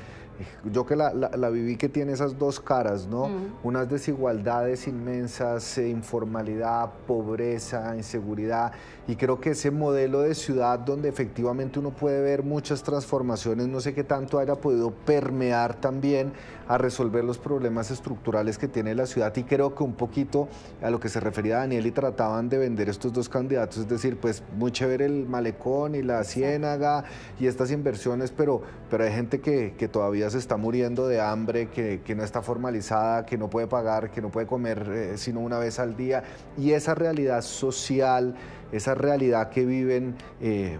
yo que la viví, que tiene esas dos caras, ¿no? Unas desigualdades inmensas, informalidad, pobreza, inseguridad, y creo que ese modelo de ciudad donde efectivamente uno puede ver muchas transformaciones, no sé qué tanto haya podido permear también a resolver los problemas estructurales que tiene la ciudad, y creo que un poquito a lo que se refería Daniel y trataban de vender estos dos candidatos, es decir, pues muy chévere el malecón y la ciénaga y estas inversiones, pero hay gente que todavía se está muriendo de hambre, que no está formalizada, que no puede pagar, que no puede comer sino una vez al día, y esa realidad social, esa realidad que viven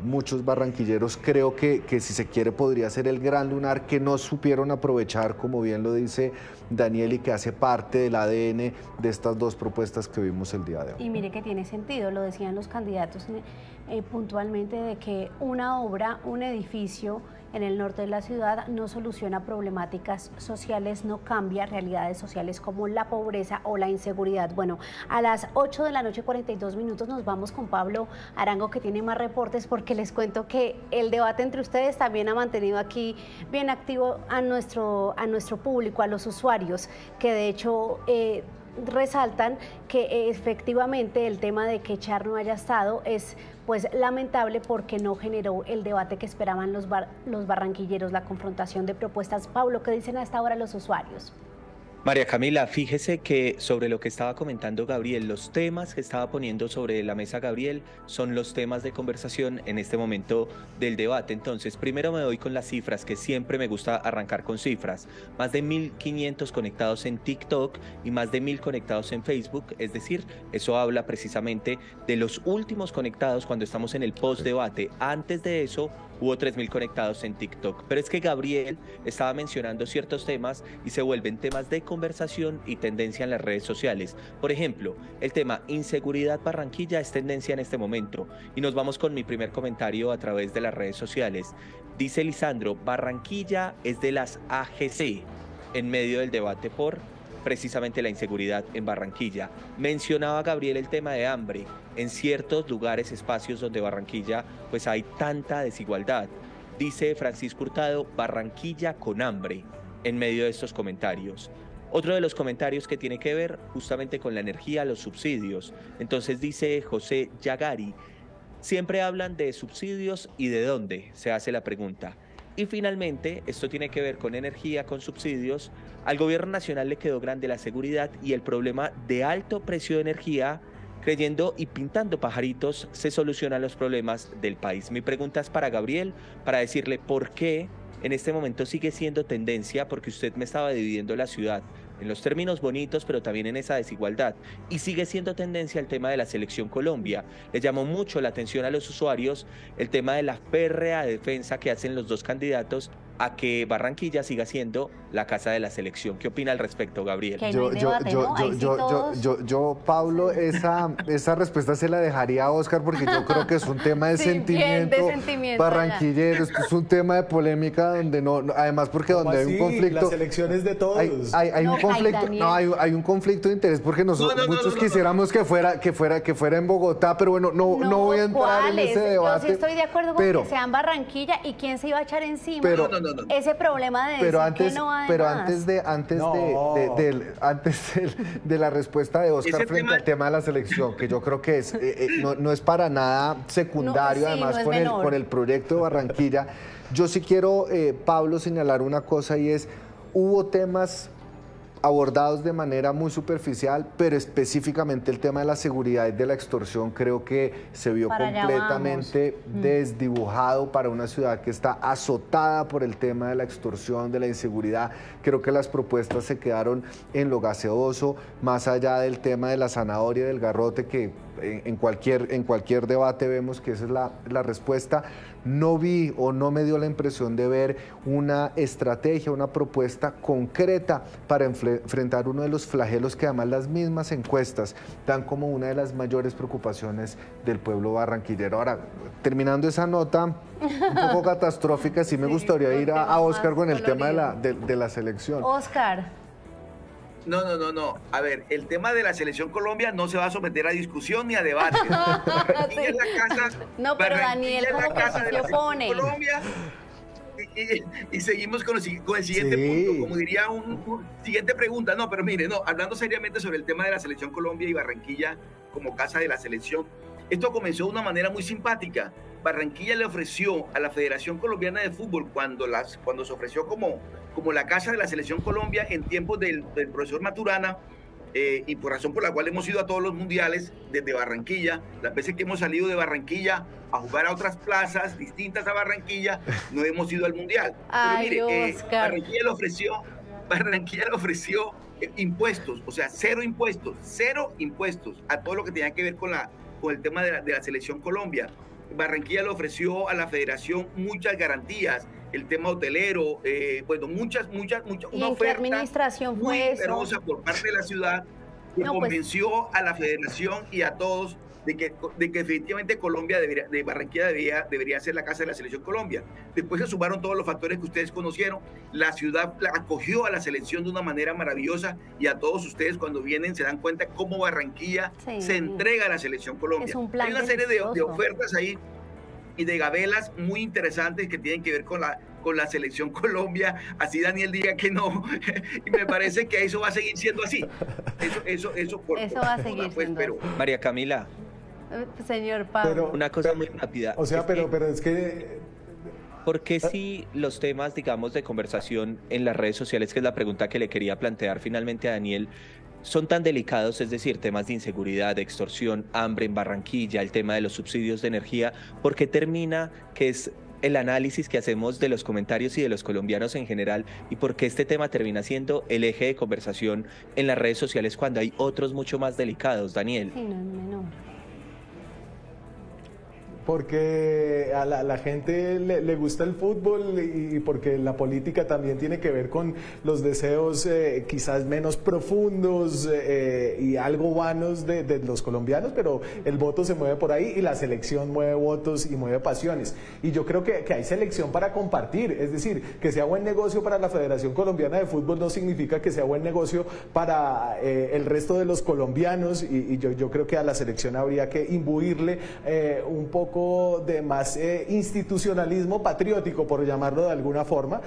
muchos barranquilleros, creo que si se quiere podría ser el gran lunar que no supieron aprovechar, como bien lo dice Daniel, y que hace parte del ADN de estas dos propuestas que vimos el día de hoy. Y mire que tiene sentido, lo decían los candidatos puntualmente, de que una obra, un edificio en el norte de la ciudad no soluciona problemáticas sociales, no cambia realidades sociales como la pobreza o la inseguridad. Bueno, a las 8 de la noche 42 minutos nos vamos con Pablo Arango, que tiene más reportes, porque les cuento que el debate entre ustedes también ha mantenido aquí bien activo a nuestro público, a los usuarios, que de hecho resaltan que efectivamente el tema de que Char no haya estado es pues lamentable, porque no generó el debate que esperaban los barranquilleros, la confrontación de propuestas. Pablo, ¿qué dicen hasta ahora los usuarios? María Camila, fíjese que sobre lo que estaba comentando Gabriel, los temas que estaba poniendo sobre la mesa Gabriel son los temas de conversación en este momento del debate. Entonces, primero me doy con las cifras, que siempre me gusta arrancar con cifras. Más de 1.500 conectados en TikTok y más de 1.000 conectados en Facebook. Es decir, eso habla precisamente de los últimos conectados cuando estamos en el post-debate. Antes de eso, hubo 3.000 conectados en TikTok. Pero es que Gabriel estaba mencionando ciertos temas y se vuelven temas de conversación y tendencia en las redes sociales. Por ejemplo, el tema inseguridad Barranquilla es tendencia en este momento. Y nos vamos con mi primer comentario a través de las redes sociales. Dice Lisandro, Barranquilla es de las AGC en medio del debate por precisamente la inseguridad en Barranquilla. Mencionaba Gabriel el tema de hambre. En ciertos lugares, espacios donde Barranquilla pues hay tanta desigualdad. Dice Francisco Hurtado, Barranquilla con hambre, en medio de estos comentarios. Otro de los comentarios que tiene que ver justamente con la energía, los subsidios. Entonces dice José Yagari, siempre hablan de subsidios y de dónde, se hace la pregunta. Y finalmente, esto tiene que ver con energía, con subsidios. Al gobierno nacional le quedó grande la seguridad y el problema de alto precio de energía, creyendo y pintando pajaritos se solucionan los problemas del país. Mi pregunta es para Gabriel, para decirle por qué en este momento sigue siendo tendencia, porque usted me estaba dividiendo la ciudad en los términos bonitos, pero también en esa desigualdad. Y sigue siendo tendencia el tema de la Selección Colombia. Le llamó mucho la atención a los usuarios el tema de la férrea defensa que hacen los dos candidatos a que Barranquilla siga siendo la casa de la selección. ¿Qué opina al respecto, Gabriel? Yo, Pablo, esa respuesta se la dejaría a Oscar, porque yo creo que es un tema de sentimiento barranquillero, esto es un tema de polémica donde no, además porque donde hay un conflicto. Las elecciones de todos. Hay un conflicto, hay un conflicto de interés, porque muchos quisiéramos que fuera en Bogotá, pero bueno, no voy a entrar en ese debate. Yo sí estoy de acuerdo con que sea en Barranquilla, y quién se iba a echar encima ese problema de decir que no va de antes de la respuesta de Oscar frente al tema de la selección, que yo creo que no es para nada secundario, además con el proyecto de Barranquilla. Yo sí quiero, Pablo, señalar una cosa, y es, hubo temas abordados de manera muy superficial, pero específicamente el tema de la seguridad y de la extorsión creo que se vio completamente desdibujado para una ciudad que está azotada por el tema de la extorsión, de la inseguridad. Creo que las propuestas se quedaron en lo gaseoso, más allá del tema de la zanahoria y del garrote, que en cualquier debate vemos que esa es la respuesta. No vi o no me dio la impresión de ver una estrategia, una propuesta concreta para enfrentar uno de los flagelos que además las mismas encuestas dan como una de las mayores preocupaciones del pueblo barranquillero. Ahora, terminando esa nota un poco catastrófica, sí me gustaría ir a Oscar con el tema de la selección. Oscar. No. A ver, el tema de la Selección Colombia no se va a someter a discusión ni a debate. No, pero Daniel, ¿cómo que se opone? y seguimos con el siguiente punto, como diría siguiente pregunta. No, pero mire, hablando seriamente sobre el tema de la Selección Colombia y Barranquilla como casa de la selección, esto comenzó de una manera muy simpática. Barranquilla le ofreció a la Federación Colombiana de Fútbol, cuando se ofreció como la casa de la Selección Colombia en tiempos del profesor Maturana, y por razón por la cual hemos ido a todos los mundiales desde Barranquilla. Las veces que hemos salido de Barranquilla a jugar a otras plazas distintas a Barranquilla, no hemos ido al mundial. Ay, pero mire, Oscar. Barranquilla le ofreció impuestos, o sea, cero impuestos a todo lo que tenía que ver con el tema de la Selección Colombia. Barranquilla le ofreció a la federación muchas garantías, el tema hotelero, bueno, muchas, una oferta administración muy fue generosa por parte de la ciudad, que convenció a la federación y a todos de que definitivamente Barranquilla debería ser la casa de la Selección Colombia. Después se sumaron todos los factores que ustedes conocieron. La ciudad acogió a la selección de una manera maravillosa, y a todos ustedes cuando vienen se dan cuenta cómo Barranquilla se entrega a la Selección Colombia. Es un plan Hay una serie de delicioso. ofertas ahí y de gabelas muy interesantes que tienen que ver con la Selección Colombia. Así Daniel diga que no, y me parece que eso va a seguir siendo así. Eso va a seguir siendo pero, así. María Camila. Señor Pablo. Una cosa muy rápida. O sea, pero es que... ¿Por qué si los temas, digamos, de conversación en las redes sociales, que es la pregunta que le quería plantear finalmente a Daniel, son tan delicados, es decir, temas de inseguridad, de extorsión, hambre en Barranquilla, el tema de los subsidios de energía, por qué termina que es el análisis que hacemos de los comentarios y de los colombianos en general, y por qué este tema termina siendo el eje de conversación en las redes sociales cuando hay otros mucho más delicados, Daniel? Sí, no. Porque a la gente le gusta el fútbol, y porque la política también tiene que ver con los deseos quizás menos profundos y algo vanos de los colombianos, pero el voto se mueve por ahí y la selección mueve votos y mueve pasiones. Y yo creo que hay selección para compartir, es decir, que sea buen negocio para la Federación Colombiana de Fútbol no significa que sea buen negocio para el resto de los colombianos, y yo creo que a la selección habría que imbuirle un poco de más institucionalismo patriótico, por llamarlo de alguna forma.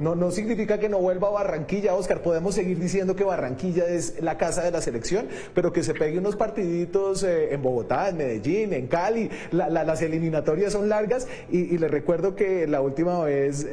No significa que no vuelva a Barranquilla, Oscar. Podemos seguir diciendo que Barranquilla es la casa de la selección, pero que se pegue unos partiditos en Bogotá, en Medellín, en Cali. Las eliminatorias son largas, y les recuerdo que la última vez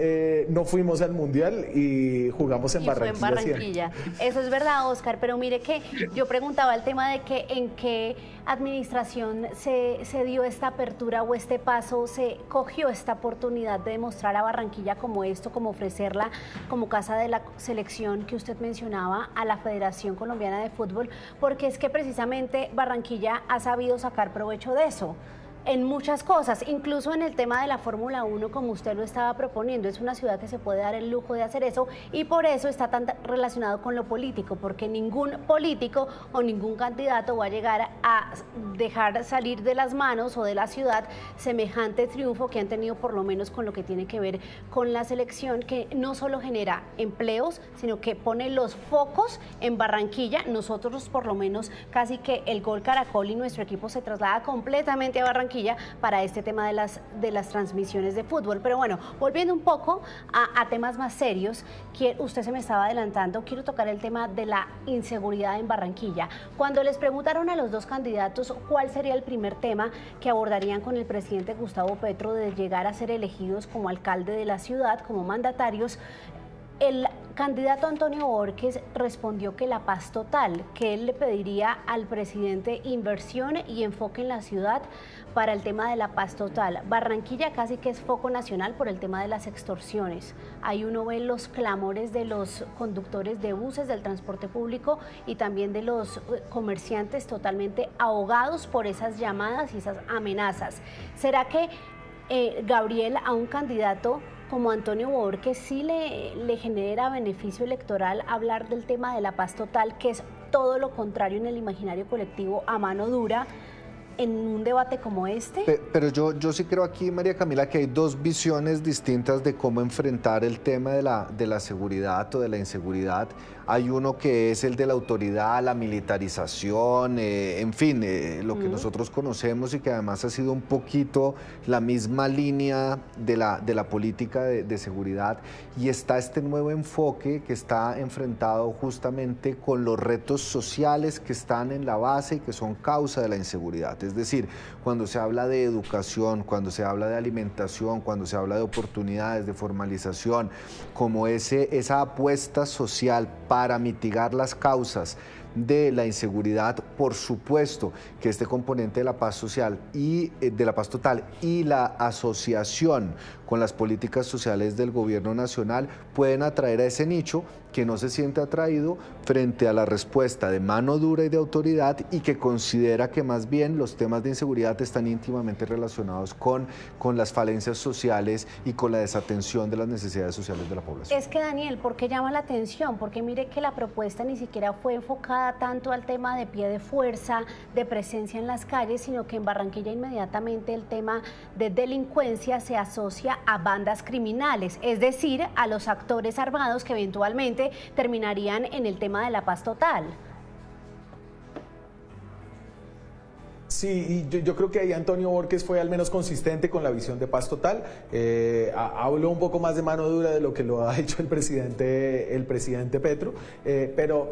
no fuimos al Mundial y jugamos en Barranquilla. Fue en Barranquilla. Eso es verdad, Oscar, pero mire que yo preguntaba el tema de que en qué administración se dio esta apertura o este paso, se cogió esta oportunidad de demostrar a Barranquilla como esto, como ofrecerla como casa de la selección que usted mencionaba a la Federación Colombiana de Fútbol, porque es que precisamente Barranquilla ha sabido sacar provecho de eso en muchas cosas, incluso en el tema de la Fórmula 1, como usted lo estaba proponiendo. Es una ciudad que se puede dar el lujo de hacer eso, y por eso está tan relacionado con lo político, porque ningún político o ningún candidato va a llegar a dejar salir de las manos o de la ciudad semejante triunfo que han tenido, por lo menos con lo que tiene que ver con la selección, que no solo genera empleos, sino que pone los focos en Barranquilla. Nosotros, por lo menos, casi que el Gol Caracol y nuestro equipo se traslada completamente a Barranquilla para este tema de las transmisiones de fútbol. Pero bueno, volviendo un poco a temas más serios, que usted se me estaba adelantando, quiero tocar el tema de la inseguridad en Barranquilla. Cuando les preguntaron a los dos candidatos cuál sería el primer tema que abordarían con el presidente Gustavo Petro de llegar a ser elegidos como alcalde de la ciudad, como mandatarios, el candidato Antonio Borges respondió que la paz total, que él le pediría al presidente inversión y enfoque en la ciudad para el tema de la paz total. Barranquilla casi que es foco nacional por el tema de las extorsiones. Ahí uno ve los clamores de los conductores de buses, del transporte público, y también de los comerciantes totalmente ahogados por esas llamadas y esas amenazas. ¿Será que, Gabriel, a un candidato como Antonio Borges sí le genera beneficio electoral hablar del tema de la paz total, que es todo lo contrario en el imaginario colectivo a mano dura, en un debate como este? Pero yo sí creo aquí, María Camila, que hay dos visiones distintas de cómo enfrentar el tema de la seguridad o de la inseguridad. Hay uno que es el de la autoridad, la militarización, en fin, lo que nosotros conocemos y que además ha sido un poquito la misma línea de la política de seguridad. Y está este nuevo enfoque que está enfrentado justamente con los retos sociales que están en la base y que son causa de la inseguridad. Es decir, cuando se habla de educación, cuando se habla de alimentación, cuando se habla de oportunidades, de formalización, como esa apuesta social para mitigar las causas de la inseguridad, por supuesto que este componente de la paz social y de la paz total y la asociación con las políticas sociales del gobierno nacional pueden atraer a ese nicho que no se siente atraído frente a la respuesta de mano dura y de autoridad y que considera que más bien los temas de inseguridad están íntimamente relacionados con las falencias sociales y con la desatención de las necesidades sociales de la población. Es que, Daniel, ¿por qué llama la atención? Porque mire que la propuesta ni siquiera fue enfocada tanto al tema de pie de fuerza, de presencia en las calles, sino que en Barranquilla inmediatamente el tema de delincuencia se asocia a bandas criminales, es decir, a los actores armados que eventualmente terminarían en el tema de la paz total. Sí, y yo creo que ahí Antonio Borges fue al menos consistente con la visión de paz total. Habló un poco más de mano dura de lo que lo ha hecho el presidente Petro, pero...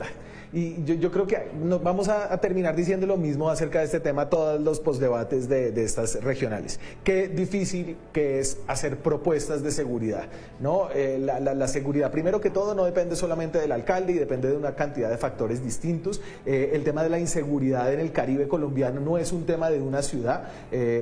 Y yo creo que nos vamos a terminar diciendo lo mismo acerca de este tema todos los postdebates de estas regionales. Qué difícil que es hacer propuestas de seguridad, ¿no? La seguridad, primero que todo, no depende solamente del alcalde y depende de una cantidad de factores distintos. El tema de la inseguridad en el Caribe colombiano no es un tema de una ciudad.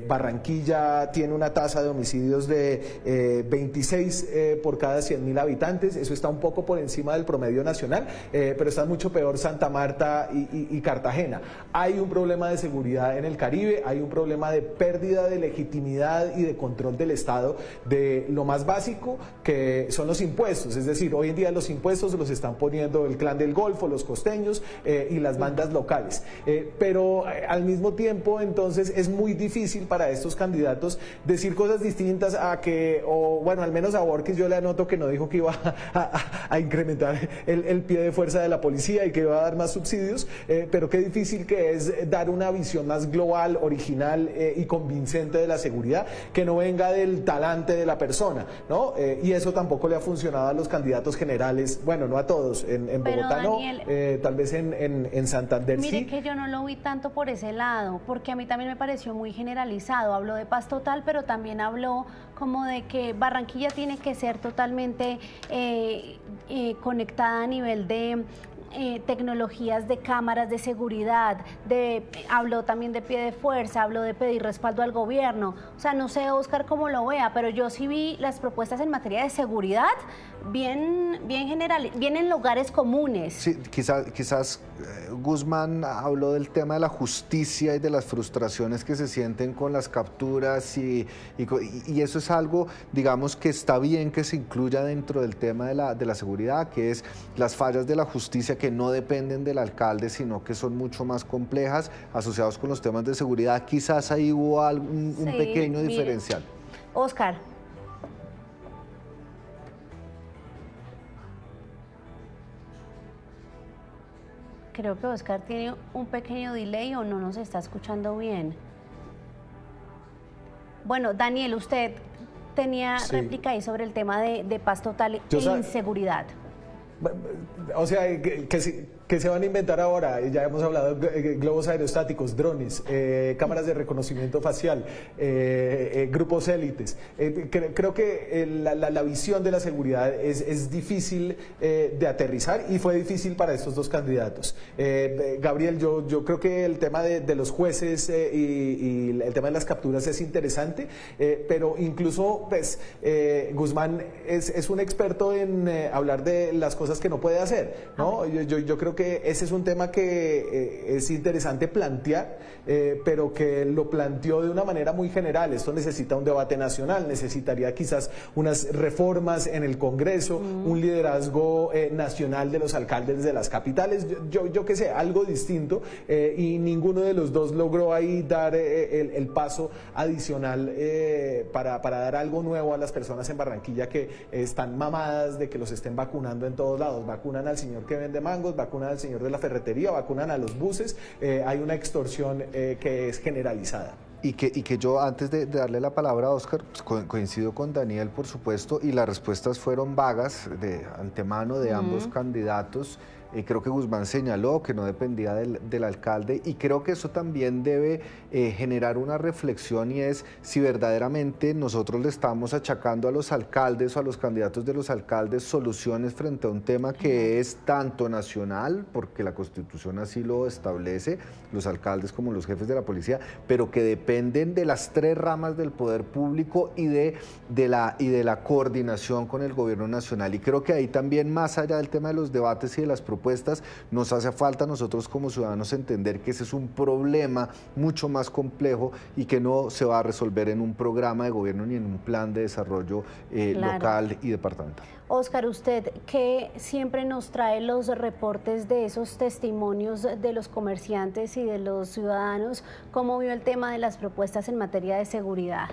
Barranquilla tiene una tasa de homicidios de 26 por cada 100.000 habitantes. Eso está un poco por encima del promedio nacional, pero está mucho peor Santa Marta y Cartagena. Hay un problema de seguridad en el Caribe, hay un problema de pérdida de legitimidad y de control del Estado de lo más básico, que son los impuestos. Es decir, hoy en día los impuestos los están poniendo el Clan del Golfo, los costeños y las bandas locales. Pero al mismo tiempo, entonces, es muy difícil para estos candidatos decir cosas distintas a que, o bueno, al menos a Borges yo le anoto que no dijo que iba a incrementar el pie de fuerza de la policía y que va a dar más subsidios, pero qué difícil que es dar una visión más global, original y convincente de la seguridad, que no venga del talante de la persona, ¿no? Y eso tampoco le ha funcionado a los candidatos generales, bueno, no a todos, en Bogotá Daniel, no, tal vez en Santander mire, sí. Que yo no lo vi tanto por ese lado, porque a mí también me pareció muy generalizado. Habló de paz total, pero también habló como de que Barranquilla tiene que ser totalmente conectada a nivel de tecnologías de cámaras de seguridad, habló también de pie de fuerza, habló de pedir respaldo al gobierno. O sea, no sé, Óscar, cómo lo vea, pero yo sí vi las propuestas en materia de seguridad bien general, bien en lugares comunes. Sí, quizás Guzmán habló del tema de la justicia y de las frustraciones que se sienten con las capturas y eso es algo, digamos, que está bien que se incluya dentro del tema de la seguridad, que es las fallas de la justicia que no dependen del alcalde, sino que son mucho más complejas, asociados con los temas de seguridad. Quizás ahí hubo un pequeño diferencial. Óscar. Creo que Óscar tiene un pequeño delay o no nos está escuchando bien. Bueno, Daniel, usted tenía réplica ahí sobre el tema de paz total e inseguridad. O sea, que se van a inventar ahora, ya hemos hablado de globos aerostáticos, drones, cámaras de reconocimiento facial, grupos élites. Creo que la visión de la seguridad es difícil de aterrizar y fue difícil para estos dos candidatos. Gabriel, yo creo que el tema de los jueces y el tema de las capturas es interesante, pero incluso pues, Guzmán es un experto en hablar de las cosas cosas que no puede hacer, ¿no? Yo creo que ese es un tema que es interesante plantear, pero que lo planteó de una manera muy general. Esto necesita un debate nacional, necesitaría quizás unas reformas en el Congreso, un liderazgo nacional de los alcaldes de las capitales, yo qué sé, algo distinto, y ninguno de los dos logró ahí dar el paso adicional para dar algo nuevo a las personas en Barranquilla que están mamadas de que los estén vacunando en todos lados. Vacunan al señor que vende mangos, vacunan al señor de la ferretería, vacunan a los buses, hay una extorsión que es generalizada. Y que yo, antes de darle la palabra a Óscar, pues, coincido con Daniel, por supuesto, y las respuestas fueron vagas de antemano de ambos candidatos. Creo que Guzmán señaló que no dependía del alcalde, y creo que eso también debe generar una reflexión, y es si verdaderamente nosotros le estamos achacando a los alcaldes o a los candidatos de los alcaldes soluciones frente a un tema que es tanto nacional, porque la Constitución así lo establece, los alcaldes como los jefes de la policía, pero que dependen de las tres ramas del poder público y de la coordinación con el gobierno nacional. Y creo que ahí también, más allá del tema de los debates y de las propuestas, nos hace falta a nosotros como ciudadanos entender que ese es un problema mucho más complejo y que no se va a resolver en un programa de gobierno ni en un plan de desarrollo local y departamental. Óscar, usted que siempre nos trae los reportes de esos testimonios de los comerciantes y de los ciudadanos, ¿cómo vio el tema de las propuestas en materia de seguridad?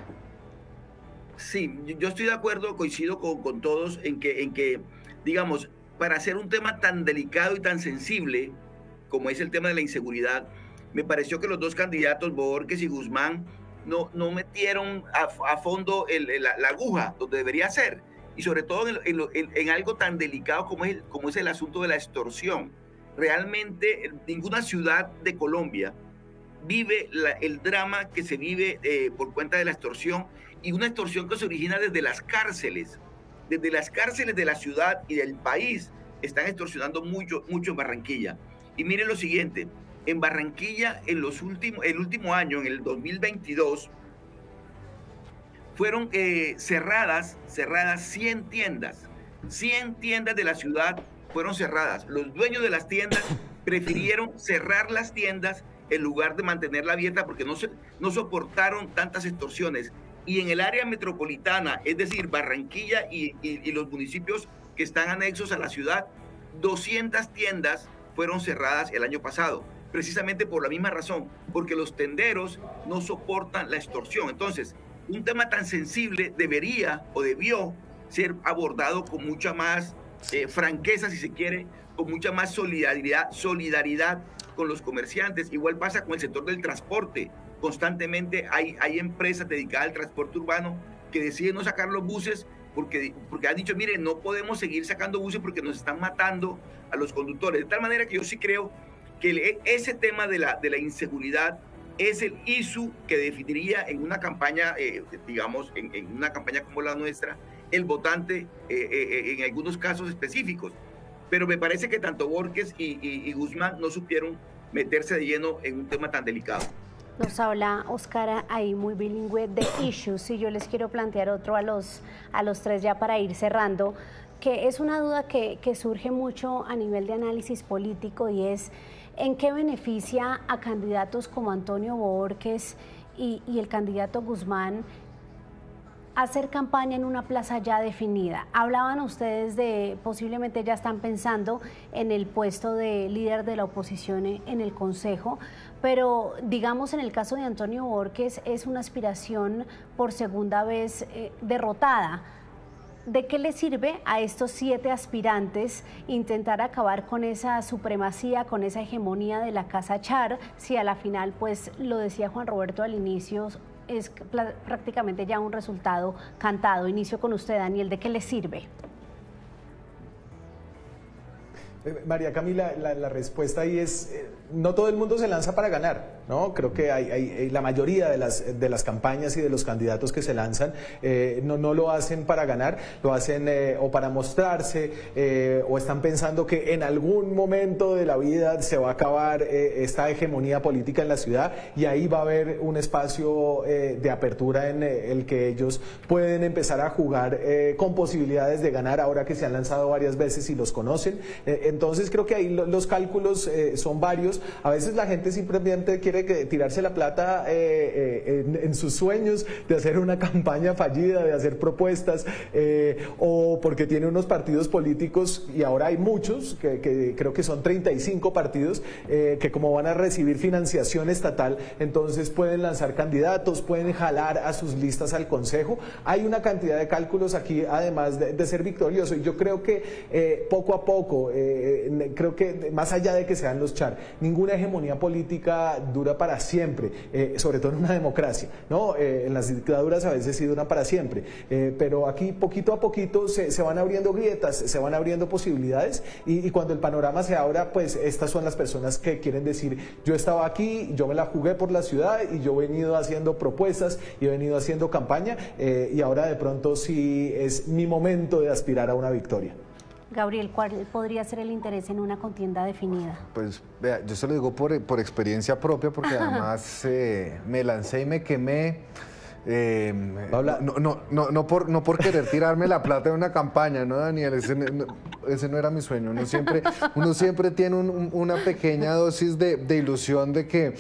Sí, yo estoy de acuerdo, coincido con todos en que, digamos, para hacer un tema tan delicado y tan sensible como es el tema de la inseguridad, me pareció que los dos candidatos, Bohórquez y Guzmán, no metieron a fondo la aguja donde debería ser, y sobre todo en algo tan delicado como es el asunto de la extorsión. Realmente ninguna ciudad de Colombia vive el drama que se vive por cuenta de la extorsión, y una extorsión que se origina desde las cárceles. Desde las cárceles de la ciudad y del país están extorsionando mucho en Barranquilla. Y miren lo siguiente, en Barranquilla el último año, en el 2022, fueron cerradas 100 tiendas. 100 tiendas de la ciudad fueron cerradas. Los dueños de las tiendas prefirieron cerrar las tiendas en lugar de mantenerla abierta porque no soportaron tantas extorsiones. Y en el área metropolitana, es decir, Barranquilla y los municipios que están anexos a la ciudad, 200 tiendas fueron cerradas el año pasado, precisamente por la misma razón, porque los tenderos no soportan la extorsión. Entonces, un tema tan sensible debería o debió ser abordado con mucha más franqueza, si se quiere, con mucha más solidaridad con los comerciantes. Igual pasa con el sector del transporte. Constantemente hay empresas dedicadas al transporte urbano que deciden no sacar los buses porque han dicho, mire, no podemos seguir sacando buses porque nos están matando a los conductores. De tal manera que yo sí creo que ese tema de la inseguridad es el issue que definiría en una campaña, digamos, en una campaña como la nuestra, el votante en algunos casos específicos. Pero me parece que tanto Bohórquez y Guzmán no supieron meterse de lleno en un tema tan delicado. Nos habla Óscar ahí muy bilingüe de issues, y yo les quiero plantear otro a los tres ya para ir cerrando, que es una duda que surge mucho a nivel de análisis político, y es ¿en qué beneficia a candidatos como Antonio Bohórquez y el candidato Guzmán hacer campaña en una plaza ya definida? Hablaban ustedes de posiblemente ya están pensando en el puesto de líder de la oposición en el Consejo, pero digamos en el caso de Antonio Bohórquez es una aspiración por segunda vez derrotada. ¿De qué le sirve a estos 7 aspirantes intentar acabar con esa supremacía, con esa hegemonía de la Casa Char, si a la final, pues lo decía Juan Roberto al inicio, es prácticamente ya un resultado cantado? Inicio con usted, Daniel, ¿de qué le sirve? María Camila, la respuesta ahí es, no todo el mundo se lanza para ganar, ¿no? Creo que hay la mayoría de las campañas y de los candidatos que se lanzan no lo hacen para ganar, lo hacen o para mostrarse, o están pensando que en algún momento de la vida se va a acabar esta hegemonía política en la ciudad y ahí va a haber un espacio de apertura en el que ellos pueden empezar a jugar con posibilidades de ganar ahora que se han lanzado varias veces y los conocen. Entonces creo que ahí los cálculos son varios. A veces la gente simplemente quiere tirarse la plata en sus sueños de hacer una campaña fallida, de hacer propuestas, o porque tiene unos partidos políticos, y ahora hay muchos, que creo que son 35 partidos, que como van a recibir financiación estatal, entonces pueden lanzar candidatos, pueden jalar a sus listas al Consejo. Hay una cantidad de cálculos aquí, además de ser victorioso, y yo creo que poco a poco, creo que más allá de que sean los char, ninguna hegemonía política dura para siempre, sobre todo en una democracia, ¿no? En las dictaduras a veces sí duran para siempre, pero aquí poquito a poquito se van abriendo grietas, se van abriendo posibilidades, y cuando el panorama se abra, pues estas son las personas que quieren decir, yo estaba aquí, yo me la jugué por la ciudad y yo he venido haciendo propuestas y he venido haciendo campaña, y ahora de pronto sí es mi momento de aspirar a una victoria. Gabriel, ¿cuál podría ser el interés en una contienda definida? Pues vea, yo se lo digo por experiencia propia, porque además me lancé y me quemé. No por querer tirarme la plata de una campaña, ¿no, Daniel? Ese no era mi sueño. Uno siempre tiene una pequeña dosis de ilusión de que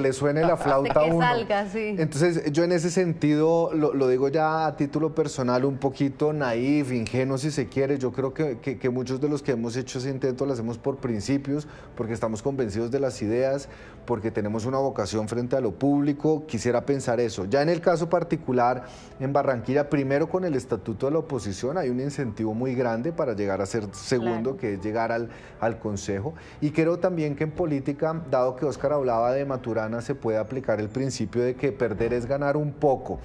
le suene la flauta a uno. Salga, sí. Entonces, yo en ese sentido, lo digo ya a título personal, un poquito naif, ingenuo si se quiere. Yo creo que muchos de los que hemos hecho ese intento lo hacemos por principios, porque estamos convencidos de las ideas, porque tenemos una vocación frente a lo público. Quisiera pensar eso. Ya en el caso particular en Barranquilla, primero con el estatuto de la oposición hay un incentivo muy grande para llegar a ser segundo, que es llegar al Consejo, y creo también que en política, dado que Óscar hablaba de Maturana, se puede aplicar el principio de que perder es ganar un poco.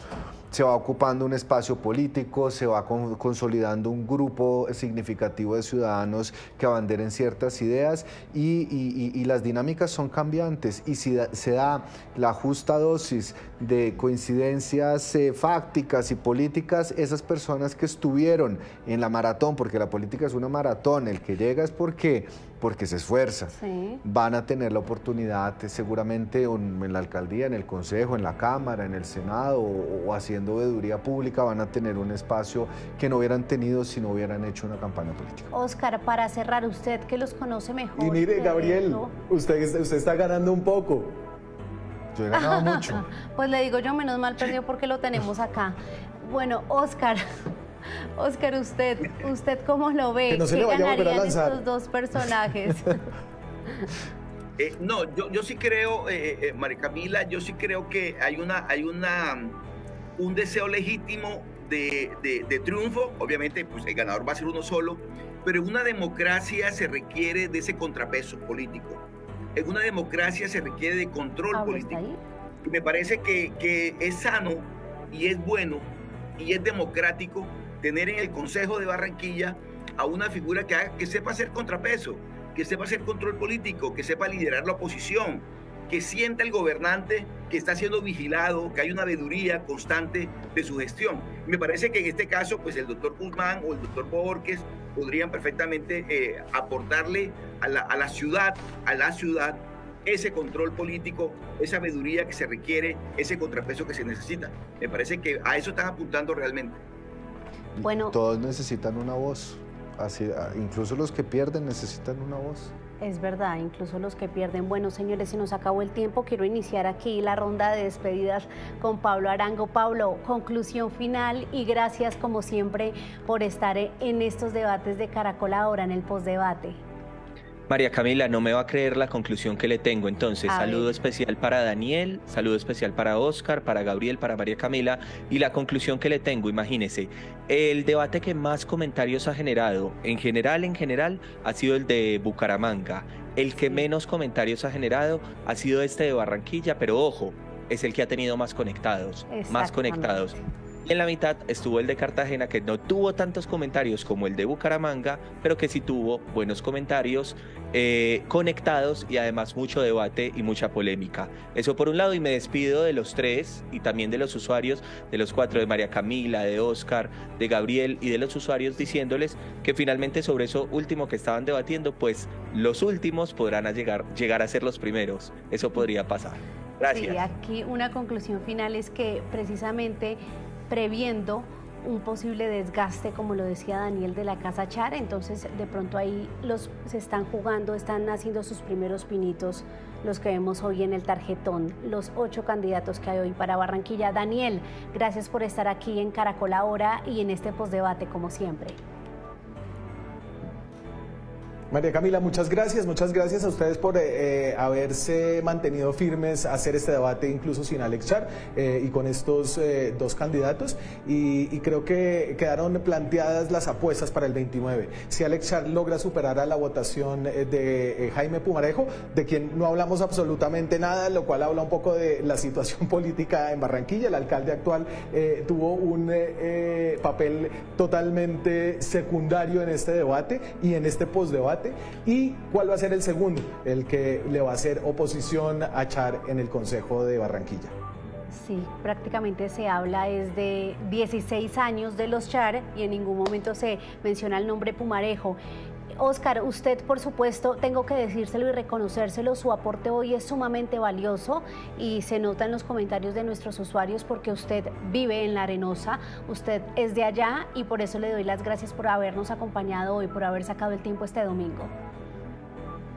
Se va ocupando un espacio político, se va consolidando un grupo significativo de ciudadanos que abanderen ciertas ideas, y las dinámicas son cambiantes, y si se da la justa dosis de coincidencias fácticas y políticas, esas personas que estuvieron en la maratón, porque la política es una maratón, el que llega es porque se esfuerza, van a tener la oportunidad seguramente en la alcaldía, en el Consejo, en la Cámara, en el Senado, o haciendo veeduría pública, van a tener un espacio que no hubieran tenido si no hubieran hecho una campaña política. Óscar, para cerrar, usted que los conoce mejor. Y mire, Gabriel, usted está ganando un poco. Yo he ganado mucho. Pues le digo yo, menos mal perdió porque lo tenemos acá. Bueno, Óscar, ¿usted cómo lo ve? Que no se le vaya a volver a lanzar estos dos personajes? No, yo sí creo, María Camila, yo sí creo que hay un deseo legítimo de triunfo. Obviamente, pues el ganador va a ser uno solo, pero en una democracia se requiere de ese contrapeso político. En una democracia se requiere de control político. Y me parece que es sano y es bueno y es democrático tener en el Consejo de Barranquilla a una figura que sepa hacer contrapeso, que sepa hacer control político, que sepa liderar la oposición, que sienta el gobernante que está siendo vigilado, que hay una veeduría constante de su gestión. Me parece que en este caso, pues el doctor Guzmán o el doctor Borges podrían perfectamente aportarle a la ciudad ese control político, esa veeduría que se requiere, ese contrapeso que se necesita. Me parece que a eso están apuntando realmente. Bueno, todos necesitan una voz, así, incluso los que pierden necesitan una voz. Es verdad, incluso los que pierden. Bueno, señores, se nos acabó el tiempo. Quiero iniciar aquí la ronda de despedidas con Pablo Arango. Pablo, conclusión final, y gracias como siempre por estar en estos debates de Caracol Ahora, en el postdebate. María Camila, no me va a creer la conclusión que le tengo. Entonces, saludo especial para Daniel, saludo especial para Óscar, para Gabriel, para María Camila, y la conclusión que le tengo, imagínese, el debate que más comentarios ha generado, en general, ha sido el de Bucaramanga. El que menos comentarios ha generado ha sido este de Barranquilla, pero ojo, es el que ha tenido más conectados. Y en la mitad estuvo el de Cartagena, que no tuvo tantos comentarios como el de Bucaramanga, pero que sí tuvo buenos comentarios conectados y además mucho debate y mucha polémica. Eso por un lado, y me despido de los tres y también de los usuarios, de los cuatro, de María Camila, de Óscar, de Gabriel y de los usuarios, diciéndoles que finalmente sobre eso último que estaban debatiendo, pues los últimos podrán llegar a ser los primeros. Eso podría pasar. Gracias. Sí, aquí una conclusión final es que precisamente previendo un posible desgaste, como lo decía Daniel, de la Casa Char, entonces de pronto ahí se están jugando, están haciendo sus primeros pinitos los que vemos hoy en el tarjetón, los 8 candidatos que hay hoy para Barranquilla. Daniel, gracias por estar aquí en Caracol Ahora y en este postdebate, como siempre. María Camila, muchas gracias a ustedes por haberse mantenido firmes a hacer este debate incluso sin Alex Char y con estos 2 candidatos y creo que quedaron planteadas las apuestas para el 29. Si Alex Char logra superar a la votación de Jaime Pumarejo, de quien no hablamos absolutamente nada, lo cual habla un poco de la situación política en Barranquilla. El alcalde actual tuvo un papel totalmente secundario en este debate y en este postdebate. ¿Y cuál va a ser el segundo? El que le va a hacer oposición a Char en el Consejo de Barranquilla. Sí, prácticamente se habla es de 16 años de los Char y en ningún momento se menciona el nombre Pumarejo. Óscar, usted por supuesto, tengo que decírselo y reconocérselo, su aporte hoy es sumamente valioso y se nota en los comentarios de nuestros usuarios porque usted vive en La Arenosa, usted es de allá y por eso le doy las gracias por habernos acompañado hoy, por haber sacado el tiempo este domingo.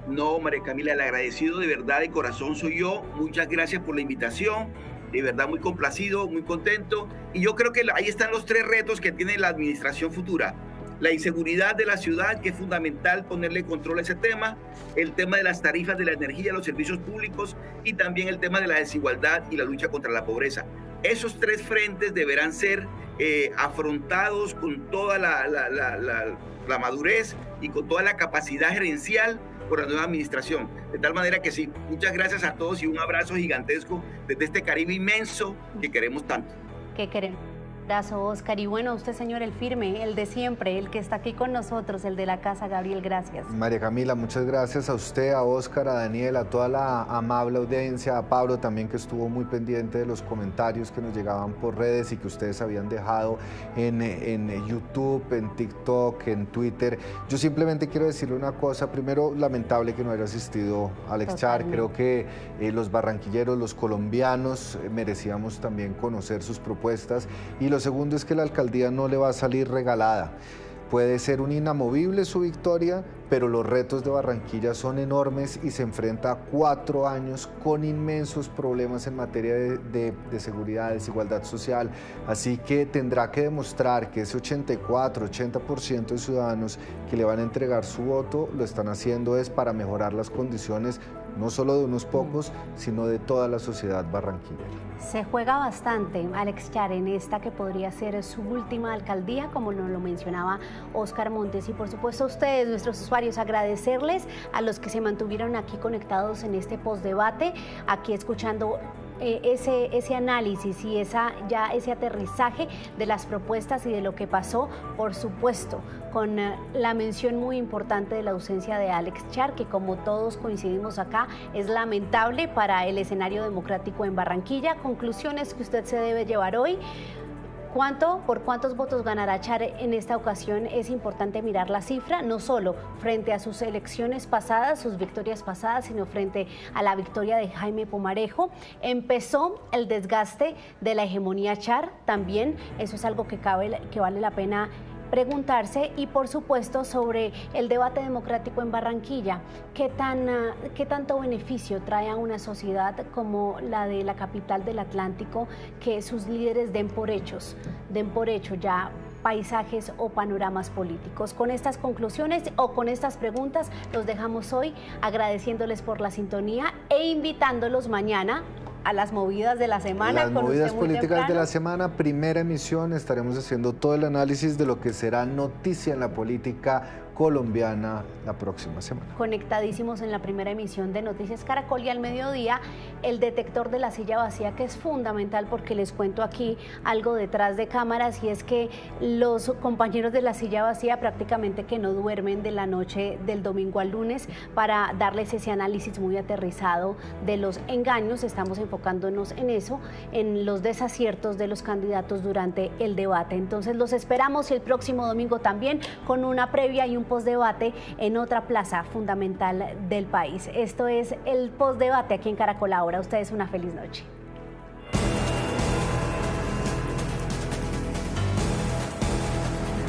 No, María Camila, el agradecido de verdad, de corazón soy yo. Muchas gracias por la invitación. De verdad muy complacido, muy contento. Y yo creo que ahí están los 3 retos que tiene la administración futura. La inseguridad de la ciudad, que es fundamental ponerle control a ese tema, el tema de las tarifas de la energía, los servicios públicos y también el tema de la desigualdad y la lucha contra la pobreza. Esos 3 frentes deberán ser afrontados con toda la madurez y con toda la capacidad gerencial por la nueva administración. De tal manera que sí, muchas gracias a todos y un abrazo gigantesco desde este Caribe inmenso que queremos tanto. Que queremos. Abrazo, Óscar. Y bueno, usted, señor, el firme, el de siempre, el que está aquí con nosotros, el de la casa, Gabriel, gracias. María Camila, muchas gracias a usted, a Óscar, a Daniel, a toda la amable audiencia, a Pablo también, que estuvo muy pendiente de los comentarios que nos llegaban por redes y que ustedes habían dejado en YouTube, en TikTok, en Twitter. Yo simplemente quiero decirle una cosa. Primero, lamentable que no haya asistido Alex Char. Creo que los barranquilleros, los colombianos, merecíamos también conocer sus propuestas. Y lo segundo es que la alcaldía no le va a salir regalada. Puede ser un inamovible su victoria, pero los retos de Barranquilla son enormes y se enfrenta a 4 años con inmensos problemas en materia de seguridad, desigualdad social. Así que tendrá que demostrar que ese 84-80% de ciudadanos que le van a entregar su voto lo están haciendo es para mejorar las condiciones no solo de unos pocos, sino de toda la sociedad barranquillera. Se juega bastante Alex Char en esta que podría ser su última alcaldía, como nos lo mencionaba Óscar Montes. Y por supuesto a ustedes, nuestros usuarios, agradecerles a los que se mantuvieron aquí conectados en este postdebate, aquí escuchando ese análisis y ese aterrizaje de las propuestas y de lo que pasó, por supuesto, con la mención muy importante de la ausencia de Alex Char, que como todos coincidimos acá, es lamentable para el escenario democrático en Barranquilla. Conclusiones que usted se debe llevar hoy. ¿Por cuántos votos ganará Char en esta ocasión? Es importante mirar la cifra, no solo frente a sus elecciones pasadas, sus victorias pasadas, sino frente a la victoria de Jaime Pumarejo. Empezó el desgaste de la hegemonía Char, también eso es algo que vale la pena preguntarse, y por supuesto sobre el debate democrático en Barranquilla. ¿Qué tanto beneficio trae a una sociedad como la de la capital del Atlántico que sus líderes den por hecho ya paisajes o panoramas políticos? Con estas conclusiones o con estas preguntas los dejamos hoy, agradeciéndoles por la sintonía e invitándolos mañana a las movidas de la semana. Las movidas políticas de la semana, primera emisión, estaremos haciendo todo el análisis de lo que será noticia en la política colombiana la próxima semana. Conectadísimos en la primera emisión de Noticias Caracol, y al mediodía el detector de la silla vacía, que es fundamental porque les cuento aquí algo detrás de cámaras, y es que los compañeros de la silla vacía prácticamente que no duermen de la noche del domingo al lunes para darles ese análisis muy aterrizado de los engaños. Estamos enfocándonos en eso, en los desaciertos de los candidatos durante el debate. Entonces los esperamos, y el próximo domingo también con una previa y un postdebate en otra plaza fundamental del país. Esto es el postdebate aquí en Caracol Ahora. A ustedes una feliz noche.